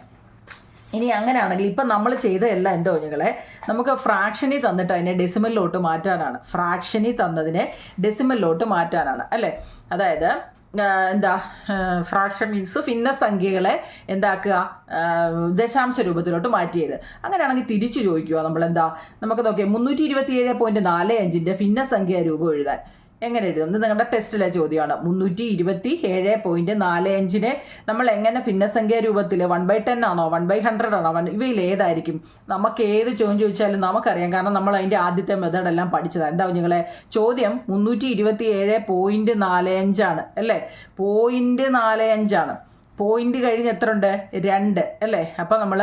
ഇനി അങ്ങനെയാണെങ്കിൽ ഇപ്പം നമ്മൾ ചെയ്തതെല്ലാം എന്തോ നിങ്ങളെ നമുക്ക് ഫ്രാക്ഷനിൽ തന്നിട്ട് അതിനെ ഡെസിമലിലോട്ട് മാറ്റാനാണ്. ഫ്രാക്ഷനിൽ തന്നതിനെ ഡെസിമലിലോട്ട് മാറ്റാനാണ് അല്ലേ? അതായത് എന്താ ഫ്രാക്ഷൻ മീൻസ് ഭിന്നസംഖ്യകളെ എന്താക്കുക, ദശാംശ രൂപത്തിലോട്ട് മാറ്റിയത്. അങ്ങനെയാണെങ്കിൽ തിരിച്ചു ചോദിക്കുക നമ്മളെന്താ, നമുക്ക് നോക്കിയാൽ 327.45ൻ്റെ ഭിന്നസംഖ്യ രൂപം എഴുതാൻ എങ്ങനെ എഴുതും? ഇത് നിങ്ങളുടെ ടെസ്റ്റിലെ ചോദ്യമാണ്. 327.45നെ നമ്മൾ എങ്ങനെ ഭിന്നസംഖ്യ രൂപത്തിൽ 1/10 ആണോ 1/100 ആണോ ഇവയിൽ ഏതായിരിക്കും? നമുക്ക് ഏത് ചോദ്യം ചോദിച്ചാലും നമുക്കറിയാം. കാരണം നമ്മൾ അതിൻ്റെ ആദ്യത്തെ മെത്തേഡെല്ലാം പഠിച്ചതാണ്. എന്താ നിങ്ങളെ ചോദ്യം 327.45 ആണ് അല്ലേ? 0.45 ആണ്. പോയിന്റ് കഴിഞ്ഞ് എത്ര ഉണ്ട്? 2 അല്ലേ? അപ്പം നമ്മൾ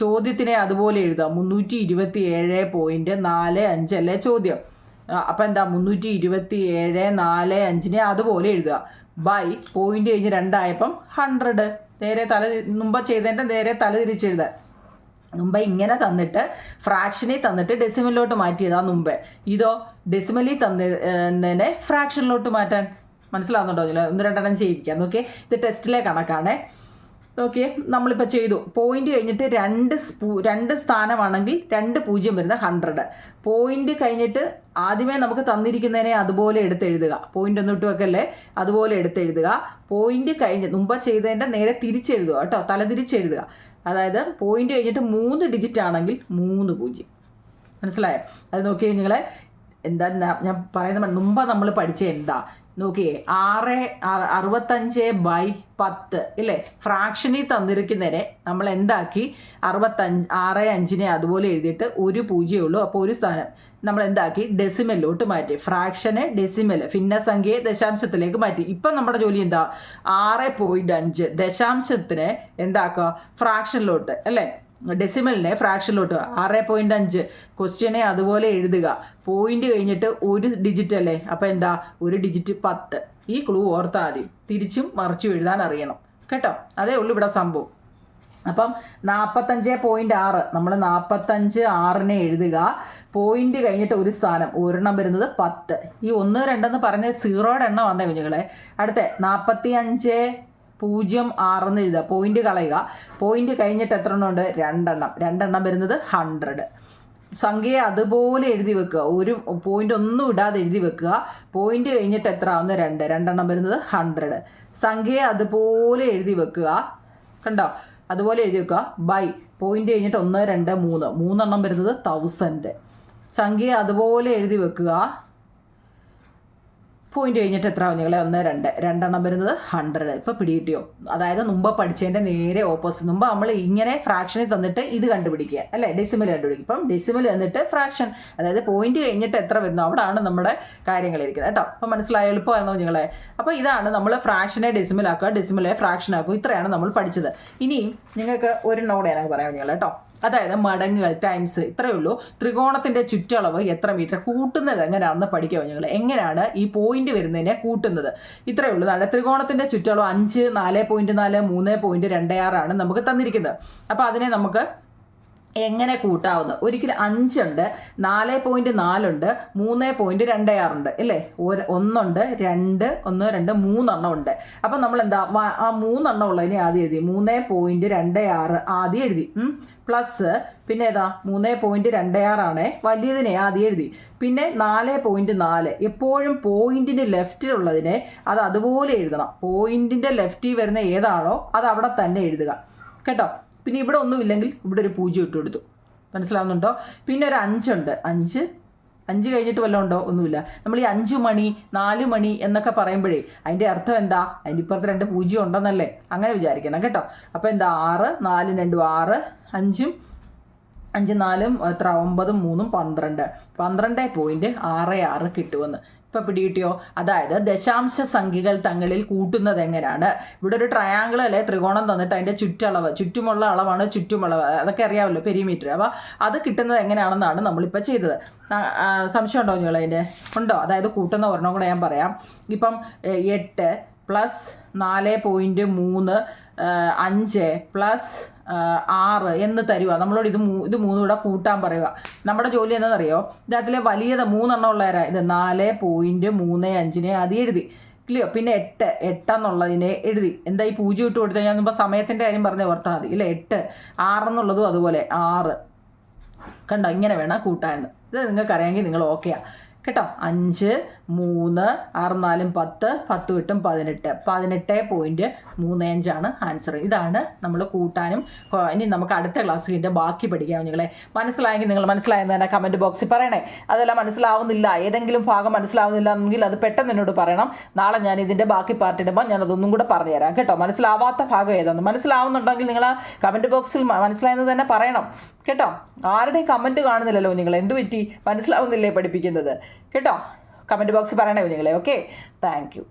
ചോദ്യത്തിനെ അതുപോലെ എഴുതുക. 327.45 അല്ലേ ചോദ്യം? അപ്പം എന്താ 327.45നെ അതുപോലെ എഴുതുക. ബൈ പോയിന്റ് കഴിഞ്ഞ് 2 ആയപ്പം 100. നേരെ മുമ്പ് ചെയ്തതിൻ്റെ നേരെ തല തിരിച്ചെഴുതുക. മുമ്പ് ഇങ്ങനെ തന്നിട്ട് ഫ്രാക്ഷനിൽ തന്നിട്ട് ഡെസിമലിലോട്ട് മാറ്റിയതാ മുമ്പേ. ഇതോ ഡെസിമലിൽ തന്നതിനെ ഫ്രാക്ഷനിലോട്ട് മാറ്റാൻ. മനസ്സിലാവുന്നുണ്ടോ? 1-2 ചെയ്യിപ്പിക്കാം. നോക്കിയേ, ഇത് ടെസ്റ്റിലെ കണക്കാണേ. ഓക്കെ, നമ്മളിപ്പോൾ ചെയ്തു. പോയിന്റ് കഴിഞ്ഞിട്ട് 2 സ്ഥാനമാണെങ്കിൽ 2 0 വരുന്ന 100. പോയിന്റ് കഴിഞ്ഞിട്ട് ആദ്യമേ നമുക്ക് തന്നിരിക്കുന്നതിനെ അതുപോലെ എടുത്തെഴുതുക. പോയിന്റ് ഒന്നും ഇട്ട് വെക്കല്ലേ, അതുപോലെ എടുത്തെഴുതുക. പോയിന്റ് കഴിഞ്ഞ് മുമ്പ് ചെയ്തതിൻ്റെ നേരെ തിരിച്ചെഴുതുക കേട്ടോ, തല തിരിച്ചെഴുതുക. അതായത് പോയിന്റ് കഴിഞ്ഞിട്ട് 3 ഡിജിറ്റ് ആണെങ്കിൽ 3 0. മനസ്സിലായോ? അത് നോക്കിയേ നിങ്ങളെ, എന്താ ഞാൻ പറയുന്നത്, മുമ്പ് നമ്മൾ പഠിച്ചത് എന്താ നോക്കിയേ, 65/10 ഇല്ലേ? ഫ്രാക്ഷനിൽ തന്നിരിക്കുന്നതിനെ നമ്മൾ എന്താക്കി 65 അതുപോലെ എഴുതിയിട്ട് 1 0 ഉള്ളൂ. അപ്പോൾ 1 സ്ഥാനം നമ്മൾ എന്താക്കി ഡെസിമലിലോട്ട് മാറ്റി. ഫ്രാക്ഷനെ ഡെസിമൽ ഭിന്നസംഖ്യയെ ദശാംശത്തിലേക്ക് മാറ്റി. ഇപ്പം നമ്മുടെ ജോലി എന്താ? 6.5 ദശാംശത്തിനെ എന്താക്കുക ഫ്രാക്ഷനിലോട്ട് അല്ലേ? ഡെസിമലിനെ ഫ്രാക്ഷനിലോട്ട് 6.5. ക്വസ്റ്റ്യനെ അതുപോലെ എഴുതുക. പോയിന്റ് കഴിഞ്ഞിട്ട് 1 ഡിജിറ്റ് അല്ലേ? അപ്പം എന്താ 1 ഡിജിറ്റ് 10. ഈ ക്ലൂ ഓർത്താൽ മതി. തിരിച്ചും മറിച്ചും എഴുതാൻ അറിയണം കേട്ടോ. അതേ ഉള്ളൂ ഇവിടെ സംഭവം. അപ്പം 45.6 നമ്മൾ 45.6നെ എഴുതുക. പോയിന്റ് കഴിഞ്ഞിട്ട് 1 സ്ഥാനം, ഒരെണ്ണം വരുന്നത് 10. ഈ 1, 2 പറഞ്ഞ 0യുടെ എണ്ണം വന്നേ കുഞ്ഞുങ്ങളെ. അടുത്ത 45.06 എന്ന് എഴുതുക. പോയിന്റ് കളയുക. പോയിന്റ് കഴിഞ്ഞിട്ട് എത്ര എണ്ണം ഉണ്ട്? 2 എണ്ണം വരുന്നത് 100. സംഖ്യയെ അതുപോലെ എഴുതി വെക്കുക. ഒരു പോയിന്റ് ഒന്നും ഇടാതെ എഴുതി വെക്കുക. പോയിന്റ് കഴിഞ്ഞിട്ട് എത്ര ആവുന്ന? 2 എണ്ണം വരുന്നത് 100. സംഖ്യയെ അതുപോലെ എഴുതി വെക്കുക. കണ്ടോ? അതുപോലെ എഴുതി വെക്കുക. ബൈ പോയിന്റ് കഴിഞ്ഞിട്ട് 1, 2, 3 എണ്ണം വരുന്നത് 1000. സംഖ്യയെ അതുപോലെ എഴുതി വെക്കുക. പോയിന്റ് കഴിഞ്ഞിട്ട് എത്ര ആവും നിങ്ങളെ? 1, 2 എണ്ണം വരുന്നത് 100. ഇപ്പോൾ പിടികിട്ടിയോ? അതായത് മുമ്പ് പഠിച്ചതിൻ്റെ നേരെ ഓപ്പോസിറ്റ്. മുമ്പ് നമ്മൾ ഇങ്ങനെ ഫ്രാക്ഷനിൽ തന്നിട്ട് ഇത് കണ്ടുപിടിക്കുക അല്ലേ? ഡെസിമൽ കണ്ടുപിടിക്കും. ഇപ്പം ഡെസിമൽ തന്നിട്ട് ഫ്രാക്ഷൻ, അതായത് പോയിന്റ് കഴിഞ്ഞിട്ട് എത്ര വരുന്നു അവിടെയാണ് നമ്മുടെ കാര്യങ്ങളിരിക്കുന്നത് കേട്ടോ. അപ്പം മനസ്സിലായ എളുപ്പമായിരുന്നോ നിങ്ങളെ? അപ്പോൾ ഇതാണ് നമ്മൾ ഫ്രാക്ഷനെ ഡെസിമലാക്കുക, ഡെസിമലെ ഫ്രാക്ഷൻ ആക്കുക. ഇത്രയാണ് നമ്മൾ പഠിച്ചത്. ഇനി നിങ്ങൾക്ക് ഒരു നോടെ ഞാൻ പറയാം നിങ്ങൾ കേട്ടോ. അതായത് മടങ്ങുകൾ ടൈംസ് ഇത്രയേ ഉള്ളൂ. ത്രികോണത്തിൻ്റെ ചുറ്റളവ് എത്ര മീറ്റർ കൂട്ടുന്നത് എങ്ങനെയാണെന്ന് പഠിക്കുക നിങ്ങൾ. എങ്ങനെയാണ് ഈ പോയിന്റ് വരുന്നതിനെ കൂട്ടുന്നത്? ഇത്രയേ ഉള്ളൂ. അതായത് ത്രികോണത്തിൻ്റെ ചുറ്റളവ് 5, 4.4, 3.26 ആണ് നമുക്ക് തന്നിരിക്കുന്നത്. അപ്പോൾ അതിനെ നമുക്ക് എങ്ങനെ കൂട്ടാവുന്നത്? ഒരിക്കലും 5 ഉണ്ട്, 4.4 ഉണ്ട്, 3.26 ഉണ്ട് അല്ലേ? 1 ഉണ്ട്, 2, 1, 2, 3 ഉണ്ട്. അപ്പം നമ്മൾ എന്താ ആ 3 ഉള്ളതിനെ ആദ്യം എഴുതി 3.26 ആദ്യം എഴുതി. പ്ലസ് പിന്നെ ഏതാ 3.26 ആണ് വലിയതിനെ ആദ്യം എഴുതി. പിന്നെ 4.4 എപ്പോഴും പോയിന്റിന് ലെഫ്റ്റിലുള്ളതിനെ അത് അതുപോലെ എഴുതണം. പോയിന്റിൻ്റെ ലെഫ്റ്റിൽ വരുന്ന ഏതാണോ അത് അവിടെ തന്നെ എഴുതുക കേട്ടോ. പിന്നെ ഇവിടെ ഒന്നുമില്ലെങ്കിൽ ഇവിടെ ഒരു 0 ഇട്ട് കൊടുത്തു. മനസ്സിലാവുന്നുണ്ടോ? പിന്നെ ഒരു 5 ഉണ്ട്. 5 കഴിഞ്ഞിട്ട് വല്ലതും ഉണ്ടോ? ഒന്നുമില്ല. നമ്മൾ ഈ 5 മണി 4 മണി എന്നൊക്കെ പറയുമ്പോഴേ അതിൻ്റെ അർത്ഥം എന്താ? അതിൻ്റെ ഇപ്പുറത്ത് 2 0 ഉണ്ടെന്നല്ലേ? അങ്ങനെ വിചാരിക്കണം കേട്ടോ. അപ്പോൾ എന്താ 6, 4, 2, 6, 5, 5, 4 എത്ര 9, 3, 12, 12.66 കിട്ടുമെന്ന് ഇപ്പോൾ പിടികിട്ടിയോ? അതായത് ദശാംശ സംഖ്യകൾ തങ്ങളിൽ കൂട്ടുന്നത് എങ്ങനെയാണ്? ഇവിടെ ഒരു ട്രയാങ്കിൾ അല്ലെ ത്രികോണം തന്നിട്ട് അതിൻ്റെ ചുറ്റുമുള്ള അളവാണ് ചുറ്റുമളവ്, അതൊക്കെ അറിയാമല്ലോ, പെരിമീറ്റർ. അപ്പോൾ അത് കിട്ടുന്നത് എങ്ങനെയാണെന്നാണ് നമ്മളിപ്പോൾ ചെയ്തത്. സംശയം ഉണ്ടോ നിങ്ങൾ? അതിൻ്റെ ഉണ്ടോ? അതായത് കൂട്ടുന്ന ഒരെണ്ണം കൂടെ ഞാൻ പറയാം. ഇപ്പം 8 പ്ലസ് 4.3 5 പ്ലസ് 6 എന്ന് തരുക. നമ്മളോട് ഇത് 3 കൂടെ കൂട്ടാൻ പറയുക. നമ്മുടെ ജോലി എന്താണെന്നറിയോ? ഇതിനകത്തിലെ വലിയത് 3 ഉള്ളവരാ. ഇത് 4.35 അത് എഴുതി ഇല്ലയോ? പിന്നെ 8 എന്നുള്ളതിനെ എഴുതി. എന്താ ഈ 0 ഇട്ട് കൊടുത്താൽ ഞാൻ മുമ്പ് സമയത്തിൻ്റെ കാര്യം പറഞ്ഞ് ഓർത്താൽ മതി ഇല്ലേ? 8, 6 എന്നുള്ളതും അതുപോലെ 6 കണ്ടോ? ഇങ്ങനെ വേണം കൂട്ടാൻ. ഇത് നിങ്ങൾക്ക് അറിയാമെങ്കിൽ നിങ്ങൾ ഓക്കെയാണ് കേട്ടോ. 5, 3, 6, 4, 10, 10 കിട്ടും 18, 18.35 ആൻസർ. ഇതാണ് നമ്മൾ കൂട്ടാനും. ഇനി നമുക്ക് അടുത്ത ക്ലാസ്സിൽ ഇതിൻ്റെ ബാക്കി പഠിക്കാം. നിങ്ങളെ മനസ്സിലായെങ്കിൽ നിങ്ങൾ മനസ്സിലായെന്ന് തന്നെ കമൻറ്റ് ബോക്സിൽ പറയണേ. അതെല്ലാം മനസ്സിലാവുന്നില്ല, ഏതെങ്കിലും ഭാഗം മനസ്സിലാവുന്നില്ല എങ്കിൽ അത് പെട്ടെന്ന് എന്നോട് പറയണം. നാളെ ഞാൻ ഇതിൻ്റെ ബാക്കി പാർട്ട് ഇടുമ്പോൾ ഞാൻ അതൊന്നും കൂടെ പറഞ്ഞുതരാം കേട്ടോ. മനസ്സിലാവാത്ത ഭാഗം ഏതാണെന്ന് മനസ്സിലാവുന്നുണ്ടെങ്കിൽ നിങ്ങൾ കമൻറ്റ് ബോക്സിൽ മനസ്സിലായെന്ന് തന്നെ പറയണം കേട്ടോ. ആരുടെയും കമൻറ്റ് കാണുന്നില്ലല്ലോ നിങ്ങൾ, എന്ത് പറ്റി? മനസ്സിലാവുന്നില്ലേ പഠിപ്പിക്കുന്നത് കേട്ടോ? കമൻറ്റ് ബോക്സിൽ പറയണേ നിങ്ങളെ. Okay, thank you.